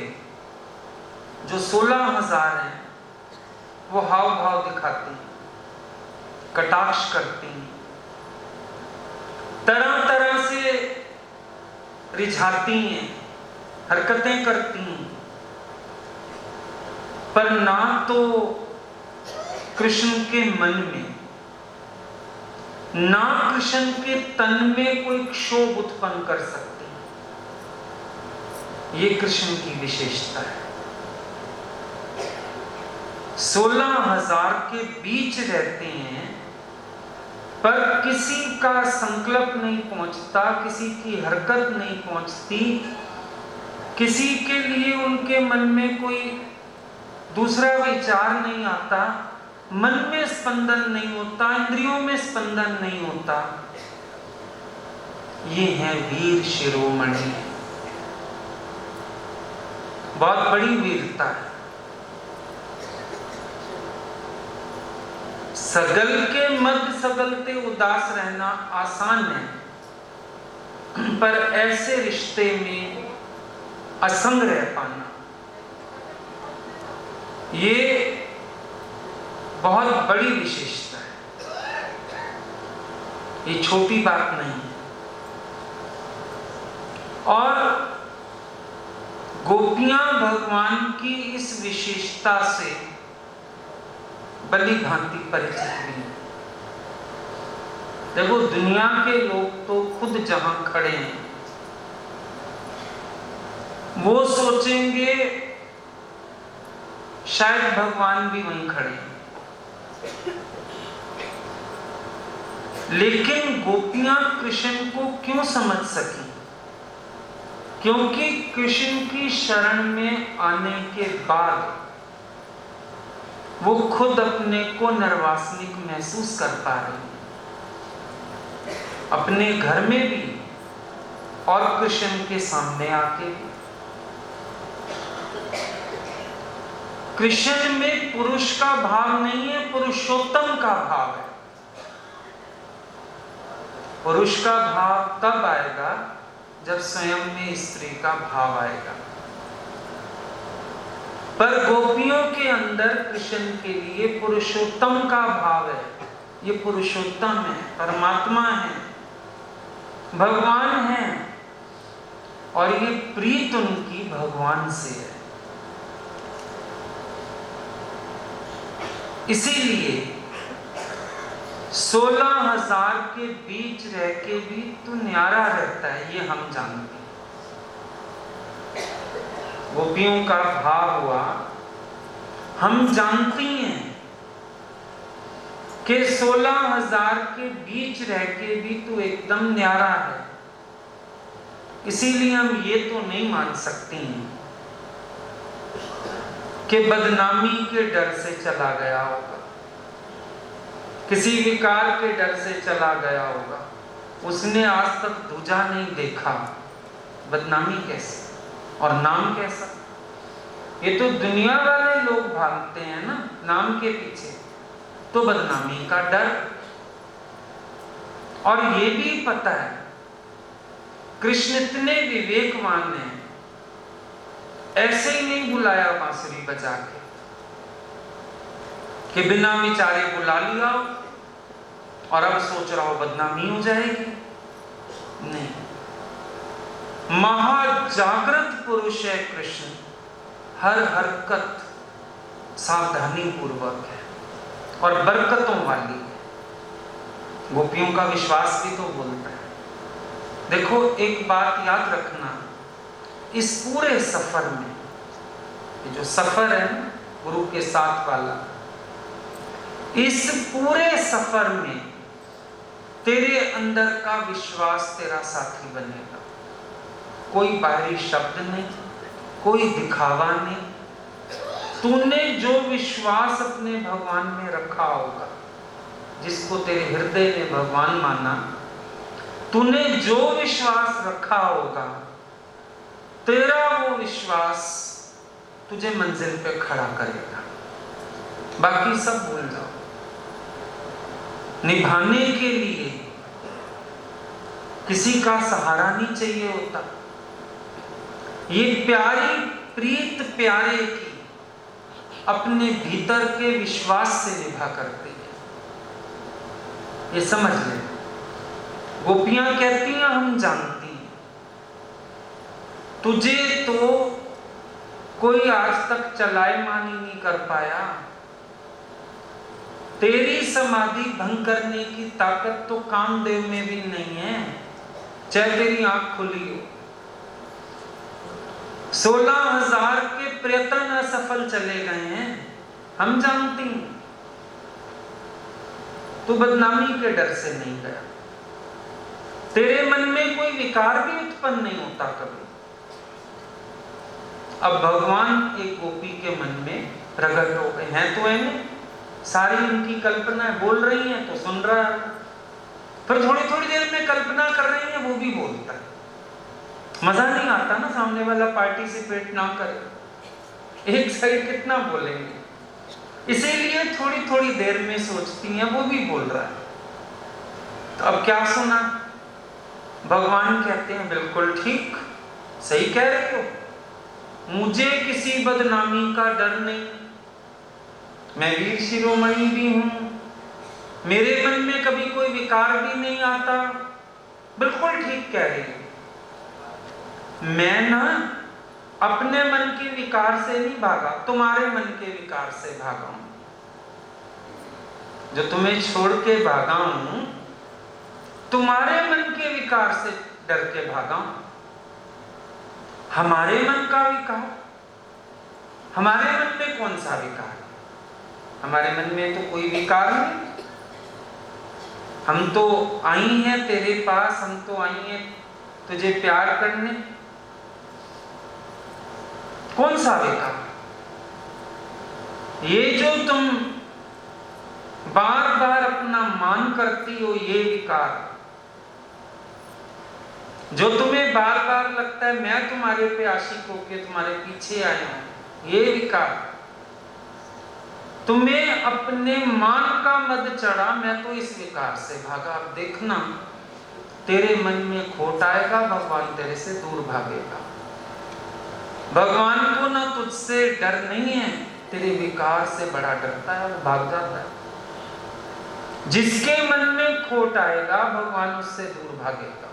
जो 16,000 हैं वो हाव भाव दिखाते हैं, कटाक्ष करते हैं, तरह तरह से रिझाती हैं, हरकतें करती हैं, पर ना तो कृष्ण के मन में ना कृष्ण के तन में कोई क्षोभ उत्पन्न कर सकते। ये कृष्ण की विशेषता है। 16,000 के बीच रहते हैं पर किसी का संकल्प नहीं पहुंचता, किसी की हरकत नहीं पहुंचती, किसी के लिए उनके मन में कोई दूसरा विचार नहीं आता, मन में स्पंदन नहीं होता, इंद्रियों में स्पंदन नहीं होता। ये है वीर शिरोमणि। बहुत बड़ी वीरता है। सगल के मध्य सगलते उदास रहना आसान है, पर ऐसे रिश्ते में असंग रह पाना ये बहुत बड़ी विशेषता है। ये छोटी बात नहीं है। और गोपियां भगवान की इस विशेषता से भली भांति परिचित भी हैं। देखो, दुनिया के लोग तो खुद जहां खड़े हैं वो सोचेंगे शायद भगवान भी वहीं खड़े हैं, लेकिन गोपियां कृष्ण को क्यों समझ सकी? क्योंकि कृष्ण की शरण में आने के बाद वो खुद अपने को निर्वासनिक महसूस कर पा रही है, अपने घर में भी और कृष्ण के सामने आके भी। कृष्ण में पुरुष का भाव नहीं है, पुरुषोत्तम का भाव है। पुरुष का भाव तब आएगा जब स्वयं में स्त्री का भाव आएगा। पर गोपियों के अंदर कृष्ण के लिए पुरुषोत्तम का भाव है। ये पुरुषोत्तम है, परमात्मा है, भगवान है, और ये प्रीत उनकी भगवान से है। इसीलिए 16,000 के बीच रह के भी तू न्यारा रहता है, ये हम जानते हैं। गोपियों का भाव हुआ, हम जानती हैं कि 16,000 के बीच रह के भी तू एकदम न्यारा है। इसीलिए हम ये तो नहीं मान सकती हैं कि बदनामी के डर से चला गया होगा, किसी विकार के डर से चला गया होगा, उसने आज तक दूजा नहीं देखा। बदनामी कैसे और नाम कैसा? ये तो दुनिया वाले लोग भागते हैं ना नाम के पीछे, तो बदनामी का डर। और ये भी पता है कृष्ण इतने विवेकवान हैं, ऐसे ही नहीं बुलाया बांसुरी बजा के कि बिना विचारे बुला लिया और अब सोच रहा हो बदनामी हो जाएगी। नहीं, महाजागृत पुरुष है कृष्ण, हर हरकत सावधानी पूर्वक है और बरकतों वाली है। गोपियों का विश्वास भी तो बोलता है। देखो एक बात याद रखना, इस पूरे सफर में, ये जो सफर है गुरु के साथ वाला, इस पूरे सफर में तेरे अंदर का विश्वास तेरा साथी बनेगा। कोई बाहरी शब्द नहीं, कोई दिखावा नहीं। तूने जो विश्वास अपने भगवान में रखा होगा, जिसको तेरे हृदय ने भगवान माना, तूने जो विश्वास रखा होगा, तेरा वो विश्वास तुझे मंजिल पे खड़ा करेगा। बाकी सब भूल जाओ। निभाने के लिए किसी का सहारा नहीं चाहिए होता। ये प्यारी प्रीत प्यारे की अपने भीतर के विश्वास से निभा करती है। ये समझ ले। गोपियां कहती हैं हम जानती हैं, तुझे तो कोई आज तक चलाएमान ही नहीं कर पाया। तेरी समाधि भंग करने की ताकत तो कामदेव में भी नहीं है, चाहे तेरी आंख खुली हो। 16,000 के प्रयत्न असफल चले गए हैं, हम जानती हैं। तू बदनामी के डर से नहीं गया। तेरे मन में कोई विकार भी उत्पन्न नहीं होता कभी। अब भगवान एक गोपी के मन में प्रकट हो गए हैं, तो है सारी उनकी कल्पना बोल रही हैं तो सुन रहा है, फिर थोड़ी थोड़ी देर में कल्पना कर रही है वो भी बोलता है। मजा नहीं आता ना, सामने वाला पार्टिसिपेट ना करे, एक साइड कितना बोलेंगे, इसीलिए थोड़ी थोड़ी देर में सोचती हैं वो भी बोल रहा है। तो अब क्या सुना? भगवान कहते हैं बिल्कुल ठीक, सही कह रहे हो, मुझे किसी बदनामी का डर नहीं, मैं वीर शिरोमणि भी हूं, मेरे मन में कभी कोई विकार भी नहीं आता। बिल्कुल ठीक कह रही हूं। मैं ना अपने मन के विकार से नहीं भागा, तुम्हारे मन के विकार से भागा हूं। जो तुम्हें छोड़ के भागा हूं, तुम्हारे मन के विकार से डर के भागा हूं। हमारे मन का विकार, हमारे मन में कौन सा विकार? हमारे मन में तो कोई विकार नहीं। हम तो आई हैं तेरे पास, हम तो आई हैं तुझे प्यार करने। कौन सा विकार? ये जो तुम बार बार अपना मान करती हो, ये विकार, जो तुम्हें बार बार लगता है मैं तुम्हारे पे आशिक होके तुम्हारे पीछे आया हूं, ये विकार, तुम्हें अपने मान का मद चढ़ा, मैं तो इस विकार से भागा। अब देखना तेरे मन में खोट आएगा, भगवान तेरे से दूर भागेगा। भगवान को ना तुझसे डर नहीं है, तेरे विकार से बड़ा डरता है, वो भाग जाता है। जिसके मन में खोट आएगा भगवान उससे दूर भागेगा।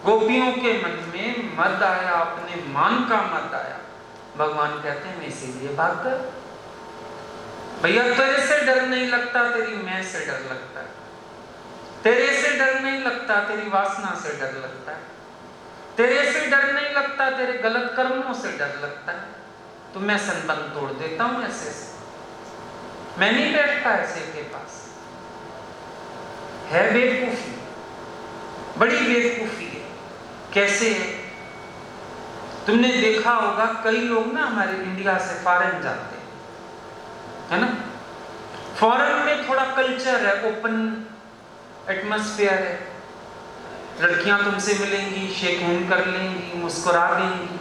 गोपियों के मन में मद आया, अपने मान का मद आया, भगवान कहते हैं मैं इसीलिए भाग गया। भैया तेरे से डर नहीं लगता, तेरी मैं से डर लगता है। तेरे से डर नहीं लगता, तेरी वासना से डर लगता है। तेरे से डर नहीं लगता, तेरे गलत कर्मों से डर लगता है। तो मैं संबंध तोड़ देता हूं ऐसे से। मैं नहीं बैठता ऐसे के पास। है बेवकूफी, बड़ी बेवकूफी है। कैसे है? तुमने देखा होगा कई लोग ना हमारे इंडिया से फॉरेन जाते हैं, है ना। फॉरेन में थोड़ा कल्चर है, ओपन एटमॉस्फेयर है। लड़कियां तुमसे मिलेंगी, शेक हैंड कर लेंगी, मुस्कुरा देंगी।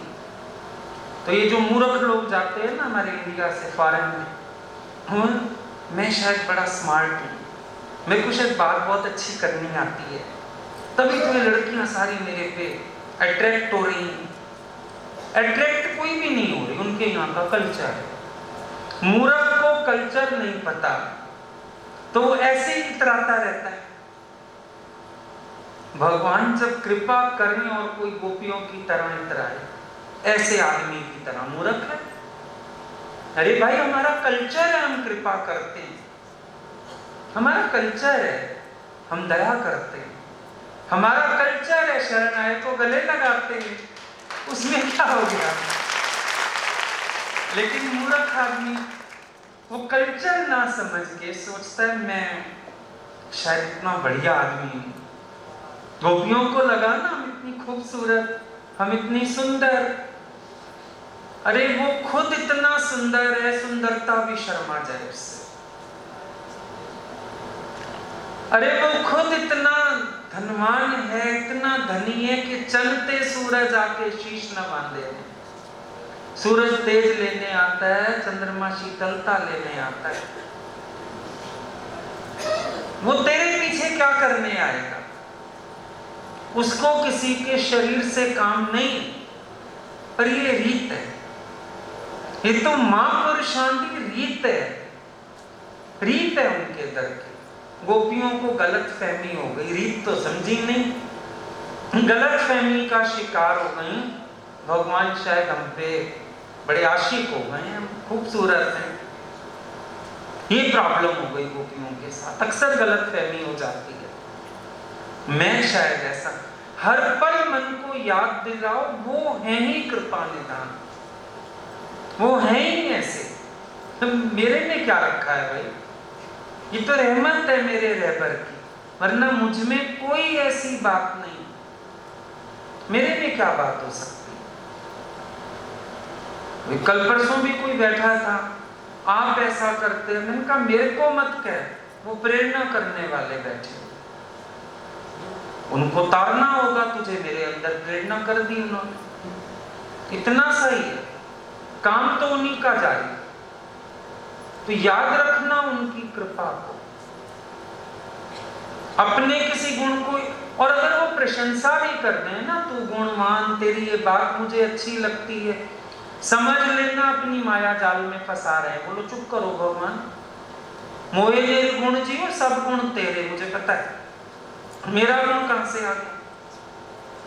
तो ये जो मूर्ख लोग जाते हैं ना हमारे इंडिया से फॉरेन में, मैं शायद बड़ा स्मार्ट हूँ, मेरे को शायद बात बहुत अच्छी करनी आती है, तभी तो ये लड़कियां सारी मेरे पे अट्रैक्ट हो रही हैं। अट्रैक्ट कोई भी नहीं हो रही, उनके यहाँ का कल्चर है। मूर्ख को कल्चर नहीं पता तो वो ऐसे ही इतराता रहता है। भगवान जब कृपा करें और कोई गोपियों की तरह इतराए, ऐसे आदमी की तरह मूर्ख है। अरे भाई, हमारा कल्चर है, हम कृपा करते हैं, हमारा कल्चर है, हम दया करते हैं, हमारा कल्चर है, शरण आए को गले लगाते हैं, उसमें क्या हो गया? लेकिन मूर्ख आदमी वो कल्चर ना समझ के सोचता है मैं शायद इतना बढ़िया आदमी हूं, गोपियों को लगा ना हम इतनी खूबसूरत, हम इतनी सुंदर। अरे वो खुद इतना सुंदर है, सुंदरता भी शर्मा जाए उससे। अरे वो खुद इतना धनवान है, इतना धनी है कि चलते सूरज आके शीश न बांधे। सूरज तेज लेने आता है, चंद्रमा शीतलता लेने आता है। वो तेरे पीछे क्या करने आएगा? उसको किसी के शरीर से काम नहीं। पर ये रीत है, ये तो महापुरुषों की रीत है, रीत है उनके दर की। गोपियों को गलत फहमी हो गई, रीत तो समझी नहीं, गलत फहमी का शिकार हो गई। भगवान शायद हम पे बड़े आशिक हो गए हैं, खूबसूरत हैं, ये प्रॉब्लम हो गई गोपियों के साथ। अक्सर गलत फहमी हो जाती है। मैं शायद ऐसा हर पल मन को याद दिलाओ, वो है ही कृपा निधान, वो है ही ऐसे। तो मेरे में क्या रखा है भाई? ये तो रहमत है मेरे रहबर की, वरना मुझ में कोई ऐसी बात नहीं। मेरे में क्या बात हो सकती? कल परसों भी कोई बैठा था, आप ऐसा करते हैं, मैंने कहा मेरे को मत कह, वो प्रेरणा करने वाले बैठे, उनको तारना होगा तुझे, मेरे अंदर प्रेरणा कर दी उन्होंने, इतना सही है, काम तो उन्हीं का जारी। तो याद रखना उनकी कृपा को, अपने किसी गुण को। और अगर वो प्रशंसा भी कर दें ना, तू गुणवान, तेरी ये बात मुझे अच्छी लगती है, समझ लेना अपनी माया जाल में फंसा रहे। बोलो चुप करो भगवान, मोहे मेरे गुण जियो, सब गुण तेरे, मुझे पता है मेरा गुण कहां से आ गया,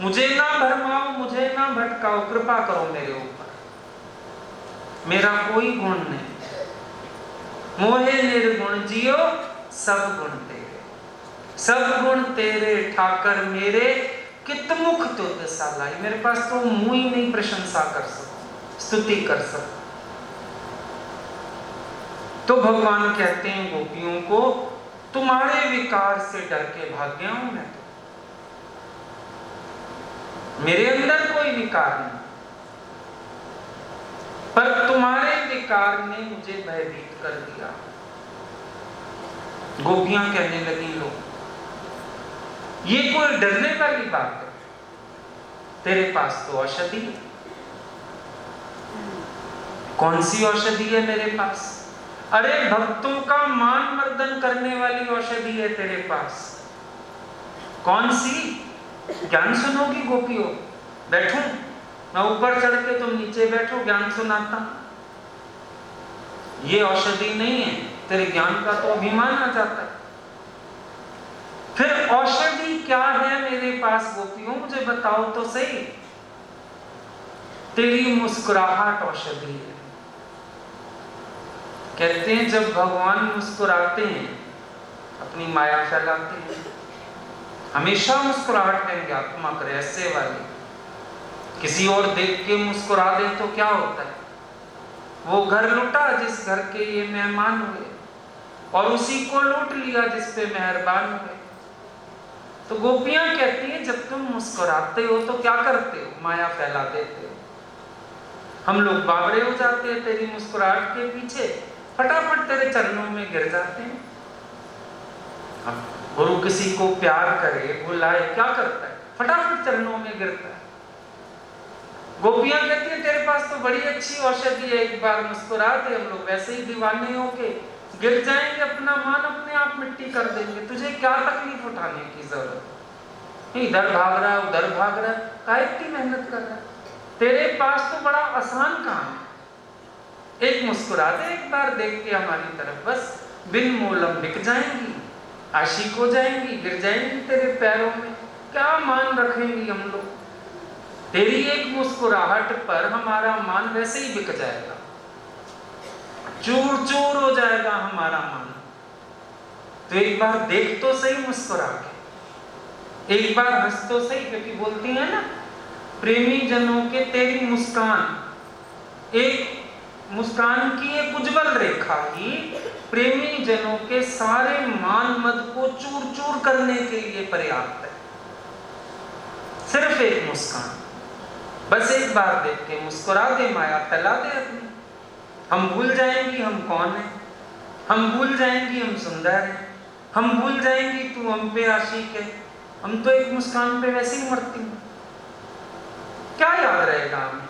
मुझे ना भरमाओ, मुझे ना भटकाओ, कृपा करो मेरे ऊपर, मेरा कोई गुण नहीं। मोहे निर्गुण जियो, सब गुण तेरे, सब गुण तेरे ठाकर मेरे, कित मुख तुध सालाई। मेरे पास तो मुंह ही नहीं प्रशंसा कर सकता, स्तुति कर सकता। तो भगवान कहते हैं गोपियों को, तुम्हारे विकार से डर के भाग गया हूं मैं, तो मेरे अंदर कोई विकार नहीं, पर तुम्हारे विकार ने मुझे भयभीत कर दिया। गोपियां कहने लगी, लो ये कोई डरने वाली बात है, तेरे पास तो औषधि है। कौन सी औषधि है मेरे पास? अरे भक्तों का मान मर्दन करने वाली औषधि है तेरे पास। कौन सी? ज्ञान सुनोगी गोपियों? बैठूं मैं ऊपर चढ़ के, तुम नीचे बैठो, ज्ञान सुनाता। ये औषधि नहीं है, तेरे ज्ञान का तो अभिमान आ जाता है। फिर औषधि क्या है मेरे पास गोपियों, मुझे बताओ तो सही। तेरी मुस्कुराहट औषधि है। कहते हैं जब भगवान मुस्कुराते हैं, अपनी माया फैलाते हैं, हमेशा मुस्कुराहट देंगे, आत्मा करे ऐसे वाली। किसी और देख के मुस्कुरा दे तो क्या होता है? वो घर लुटा जिस घर के ये मेहमान हुए, और उसी को लूट लिया जिस पे मेहरबान हुए। तो गोपियां कहती हैं जब तुम मुस्कुराते हो तो क्या करते हो? माया फैला देते हो। हम लोग बावरे हो जाते हैं तेरी मुस्कुराहट के पीछे, फटाफट तेरे चरणों में गिर जाते हैं। गुरु किसी को प्यार करे, बुलाए, क्या करता है? फटाफट चरणों में गिरता है। गोपियां कहती है तेरे पास तो बड़ी अच्छी औषधि है, एक बार मुस्कुरा दे, हम लोग वैसे ही दीवाने होके गिर जाएंगे, अपना मान अपने आप मिट्टी कर देंगे। तुझे क्या तकलीफ उठाने की जरूरत है? इधर भाग रहा, उधर भाग रहा, काहे इतनी मेहनत कर रहा है? तेरे पास तो बड़ा आसान काम है, एक एक मुस्कुरा दे एक बार देख के हमारी तरफ, बस बिन मोलम बिक जाएंगी, आशिक हो जाएंगी, गिर जाएंगी तेरे पैरों में। क्या मान रखेंगी हम लोग? तेरी एक मुस्कुराहट पर हमारा मान वैसे ही बिक जाएगा, चूर चूर हो जाएगा हमारा मान। तो एक बार देख तो सही मुस्कुरा के, एक बार हंस तो सही, क्योंकि बोलती है ना प्रेमी जनों के तेरी मुस्कान, एक मुस्कान की एक उज्जवल रेखा ही प्रेमी जनों के सारे मान मद को चूर चूर करने के लिए पर्याप्त है। सिर्फ एक मुस्कान, बस एक बार देख के मुस्कुरा दे, माया फैला दे अपनी। हम भूल जाएंगी हम कौन है, हम भूल जाएंगी हम सुंदर हैं, हम भूल जाएंगी तू हम पे आशिक है। हम तो एक मुस्कान पे वैसे ही मरती हैं, क्या याद रहेगा हमें?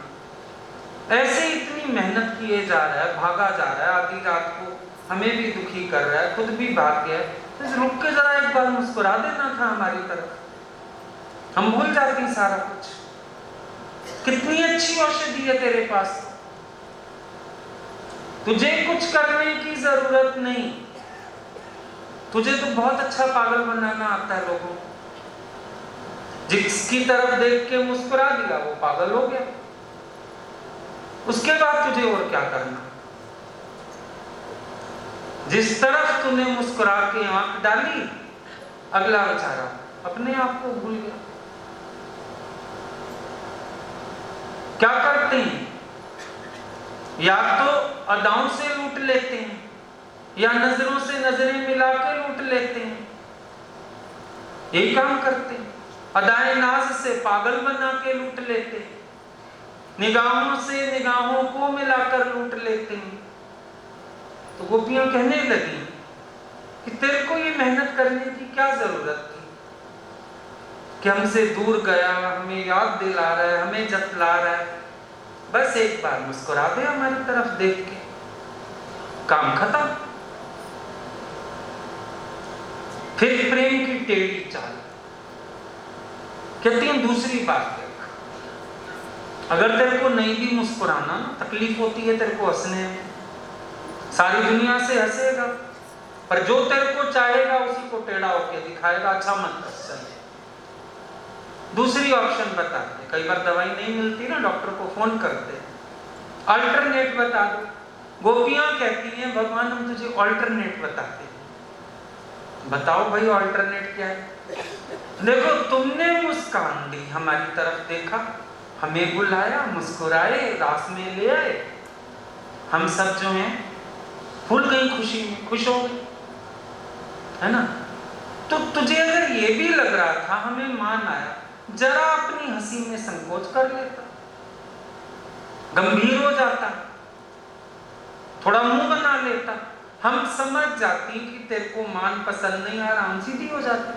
ऐसे इतनी मेहनत किए जा रहा है, भागा जा रहा है, आधी रात को हमें भी दुखी कर रहा है, खुद भी भाग गया, तो रुक के जरा एक बार मुस्कुरा देना था हमारी तरफ, हम भूल जाते हैं सारा कुछ। कितनी अच्छी औषधि है तेरे पास, तुझे कुछ करने की जरूरत नहीं, तुझे तो बहुत अच्छा पागल बनाना आता है लोगों। जिसकी तरफ देख के मुस्कुरा दिया वो पागल हो गया, उसके बाद तुझे और क्या करना? जिस तरफ तूने मुस्कुरा के आंख डाली, अगला बेचारा अपने आप को भूल गया। क्या करते हैं? या तो अदाओं से लूट लेते हैं, या नजरों से नजरें मिला के लूट लेते हैं, यही काम करते हैं। अदाएं नाज से पागल बना के लूट लेते हैं, निगाहों से निगाहों को मिलाकर लूट लेते हैं। तो गोपियां कहने लगी कि तेरे को ये मेहनत करने की क्या जरूरत थी, कि हमसे दूर गया, हमें याद दिला रहा है, हमें जतला रहा है, बस एक बार मुस्कुरा दे हमारी तरफ देख के, काम खत्म। फिर प्रेम की टेढ़ी चाल, कहती हैं दूसरी बात देख, अगर तेरे को नहीं भी मुस्कुराना ना, तकलीफ होती है तेरे को हंसने में, सारी दुनिया से हंसेगा, पर जो तेरे को चाहेगा उसी को टेढ़ा होके दिखाएगा, अच्छा मत हंस। दूसरी ऑप्शन बता दे, कई बार दवाई नहीं मिलती ना, डॉक्टर को फोन करते हैं, अल्टरनेट बता दो। गोपियां कहती हैं भगवान हम तुझे अल्टरनेट बताते हैं, बताओ भाई अल्टरनेट क्या है? देखो तुमने मुस्कान दी, हमारी तरफ देखा, हमें बुलाया, मुस्कुराए, रास में ले आए, हम सब जो हैं फूल गई खुशी में, खुश हो गए, है ना? तो तुझे अगर ये भी लग रहा था हमें मान आया, जरा अपनी हंसी में संकोच कर लेता, गंभीर हो जाता, थोड़ा मुंह बना लेता, हम समझ जाती कि तेरे को मान पसंद नहीं आ रहा, हम सीधी हो जाती।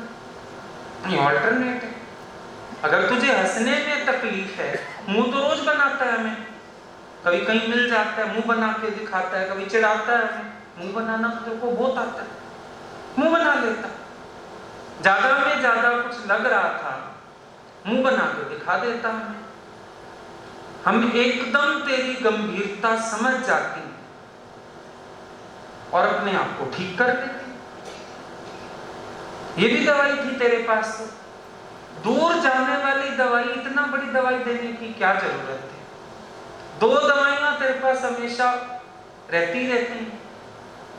ये अल्टरनेट है। अगर तुझे हंसने में तकलीफ है, मुंह तो रोज बनाता है हमें, कभी कहीं मिल जाता है मुंह बना के दिखाता है, कभी चिढ़ाता है हमें, मुंह बनाना तो तेरे को बहुत आता है, मुंह बना लेता। ज्यादा में ज्यादा कुछ लग रहा था, मुंह बना के दिखा देता हमें, हम एकदम तेरी गंभीरता समझ जाती और अपने आप को ठीक कर देती। ये भी दवाई थी तेरे पास, तो दूर जाने वाली दवाई, इतना बड़ी दवाई देने की क्या जरूरत थी? दो दवाइयां तेरे पास हमेशा रहती रहती हैं,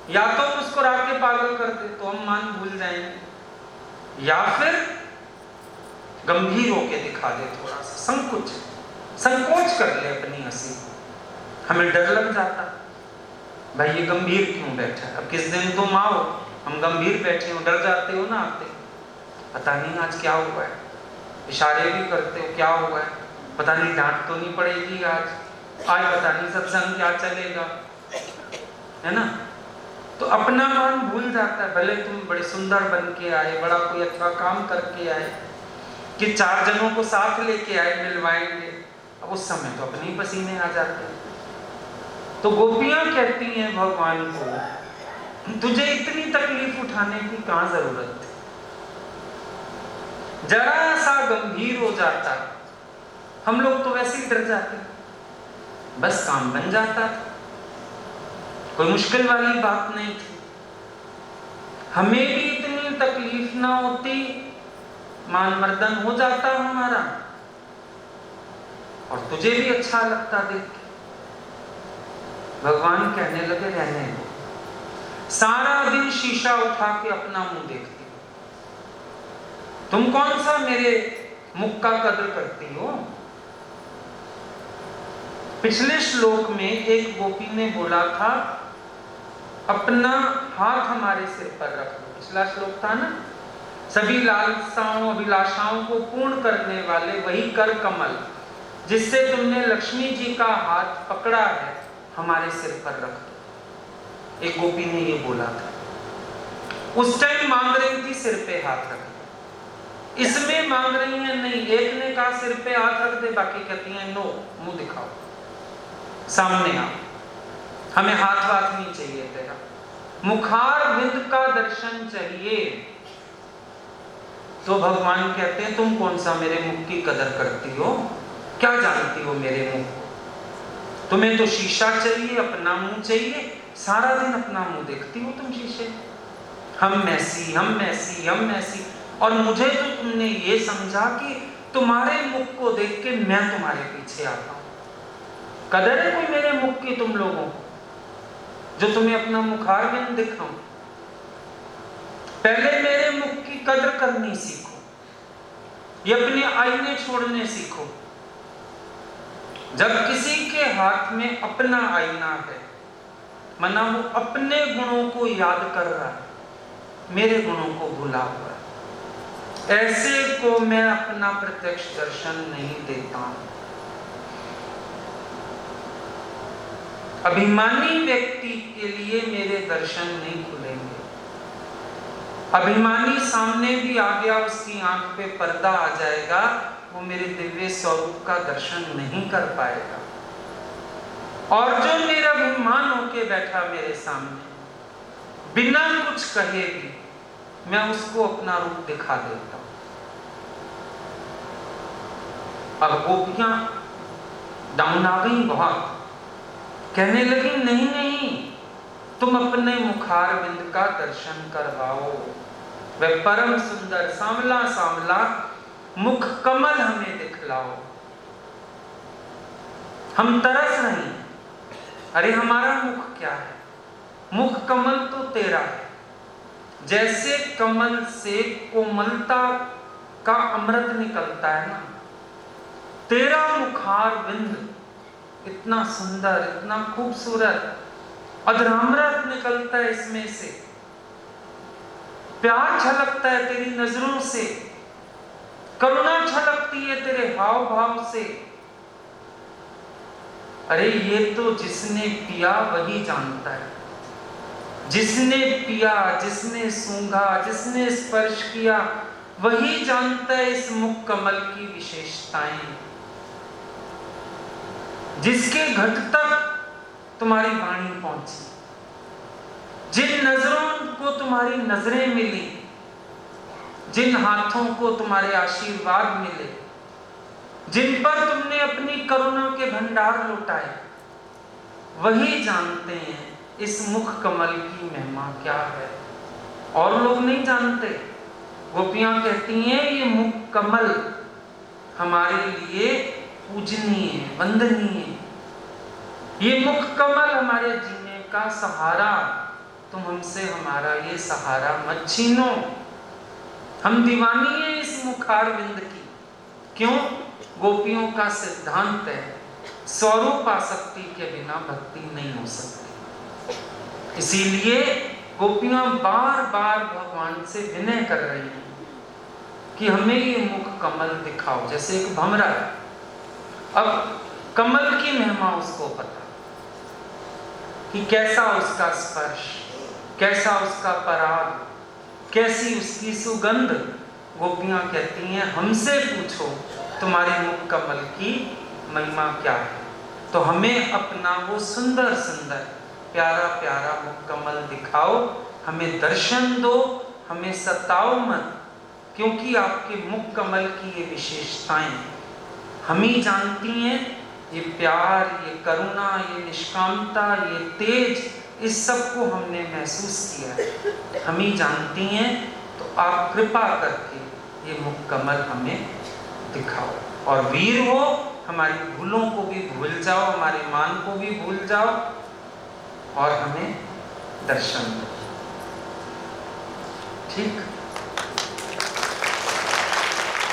या तो मुस्कुरा के पागल कर दे तो हम मान भूल जाएंगे, या फिर गंभीर होके दिखा दे, थोड़ा सा संकोच कर ले अपनी हंसी, हमें डर लग जाता भाई ये गंभीर क्यों बैठा है। अब किस दिन तुम आओ, हम गंभीर बैठे हो, डर जाते हो ना आते, पता नहीं आज क्या हुआ है, इशारे भी करते हो क्या हुआ है, पता नहीं डांट तो नहीं पड़ेगी आज पता नहीं सत्संग क्या चलेगा, है ना? तो अपना मान भूल जाता है, भले तुम बड़े सुंदर बन के आए, बड़ा कोई अच्छा काम करके आए, कि 4 जनों को साथ लेके आए मिलवाएंगे, अब उस समय तो अपने ही पसीने आ जाते हैं। तो गोपियां कहती हैं भगवान को तुझे इतनी तकलीफ उठाने की कहां जरूरत थी, जरा सा गंभीर हो जाता, हम लोग तो वैसे ही डर जाते, बस काम बन जाता। कोई मुश्किल वाली बात नहीं थी। हमें भी इतनी तकलीफ ना होती, मान मर्दन हो जाता हमारा, और तुझे भी अच्छा लगता देख के। भगवान कहने लगे रहने दो, सारा दिन शीशा उठा के अपना मुंह देखती, तुम कौन सा मेरे मुख का कदर करती हो। पिछले श्लोक में एक गोपी ने बोला था, अपना हाथ हमारे सिर पर रख दो। पिछला श्लोक था ना, सभी लालसाओं अभिलाषाओं को पूर्ण करने वाले वही कर कमल जिससे तुमने लक्ष्मी जी का हाथ पकड़ा है, हमारे सिर पर रख दो। एक गोपी ने ये बोला था, उस टाइम मांग रही थी सिर पे हाथ रख दो, इसमें मांग रही है नहीं। एक ने कहा सिर पे हाथ रख दे, बाकी कहती हैं नो, मुंह दिखाओ, सामने आओ, हमें हाथ वाथ नहीं चाहिए तेरा, मुखार विंद का दर्शन चाहिए। तो भगवान कहते हैं तुम कौन सा मेरे मुख की कदर करती हो, क्या जानती हो मेरे मुख को, तुम्हें तो शीशा चाहिए, अपना मुंह चाहिए, सारा दिन अपना मुंह देखती हो तुम शीशे, हम मैसी हम मैसी हम मैसी। और मुझे तो तुमने ये समझा कि तुम्हारे मुख को देख के मैं तुम्हारे पीछे आता हूं। कदर है कोई मेरे मुख की तुम लोगों को, जो तुम्हें अपना मुखार बिंद दिखाऊं। पहले मेरे मुख की कदर करनी सीखो, ये अपने आईने छोड़ने सीखो। जब किसी के हाथ में अपना आईना है, मना वो अपने गुणों को याद कर रहा है, मेरे गुणों को भुला हुआ है, ऐसे को मैं अपना प्रत्यक्ष दर्शन नहीं देता हूं। अभिमानी व्यक्ति के लिए मेरे दर्शन नहीं खुलेंगे। अभिमानी सामने भी आ गया, उसकी आंख पे पर्दा आ जाएगा, वो मेरे दिव्य स्वरूप का दर्शन नहीं कर पाएगा। और जो मेरा अभिमान होके बैठा मेरे सामने, बिना कुछ कहे भी मैं उसको अपना रूप दिखा देता हूं। अब गोपियां डाउन आ गई बहुत, कहने लगी नहीं नहीं, तुम अपने मुखार बिंद का दर्शन करवाओ, वह परम सुंदर सांवला सांवला मुख कमल हमें दिखलाओ। हम तरस रहे हैं, अरे हमारा मुख क्या है, मुख कमल तो तेरा है। जैसे कमल से कोमलता का अमृत निकलता है ना, तेरा मुखार बिंद इतना सुंदर, इतना खूबसूरत, अधरामृत निकलता है इसमें से, प्यार झलकता है तेरी नजरों से, करुणा झलकती है तेरे हाव भाव से। अरे ये तो जिसने पिया वही जानता है, जिसने पिया, जिसने सूंघा, जिसने स्पर्श किया, वही जानता है इस मुख कमल की विशेषताएं। जिसके घट तक तुम्हारी वाणी पहुंची, जिन नजरों को तुम्हारी नजरें मिली, जिन हाथों को तुम्हारे आशीर्वाद मिले, जिन पर तुमने अपनी करुणा के भंडार लुटाए, वही जानते हैं इस मुख कमल की महिमा क्या है, और लोग नहीं जानते। गोपियां कहती हैं ये मुख कमल हमारे लिए पूजनीय, वंदनीय, ये मुख कमल हमारे जीने का सहारा, तुम हमसे हमारा ये सहारा मत छीनो। हम दीवानी हैं इस मुखार बिंद की। क्यों? गोपियों का सिद्धांत है, स्वरूप आसक्ति के बिना भक्ति नहीं हो सकती। इसीलिए गोपियां बार बार भगवान से विनय कर रही हैं कि हमें ये मुख कमल दिखाओ। जैसे एक भमरा है, अब कमल की महिमा उसको पता कि कैसा उसका स्पर्श, कैसा उसका पराग, कैसी उसकी सुगंध। गोपियां कहती हैं हमसे पूछो तुम्हारे मुख कमल की महिमा क्या है, तो हमें अपना वो सुंदर सुंदर प्यारा प्यारा मुख कमल दिखाओ, हमें दर्शन दो, हमें सताओ मत, क्योंकि आपके मुख कमल की ये विशेषताएं हम ही जानती हैं। ये प्यार, ये करुणा, ये निष्कामता, ये तेज इस सब को हमने महसूस किया है, हम ही जानती हैं, तो आप कृपा करके ये मुकम्मल हमें दिखाओ और वीर हो, हमारी भूलों को भी भूल जाओ, हमारे मान को भी भूल जाओ और हमें दर्शन दो। ठीक।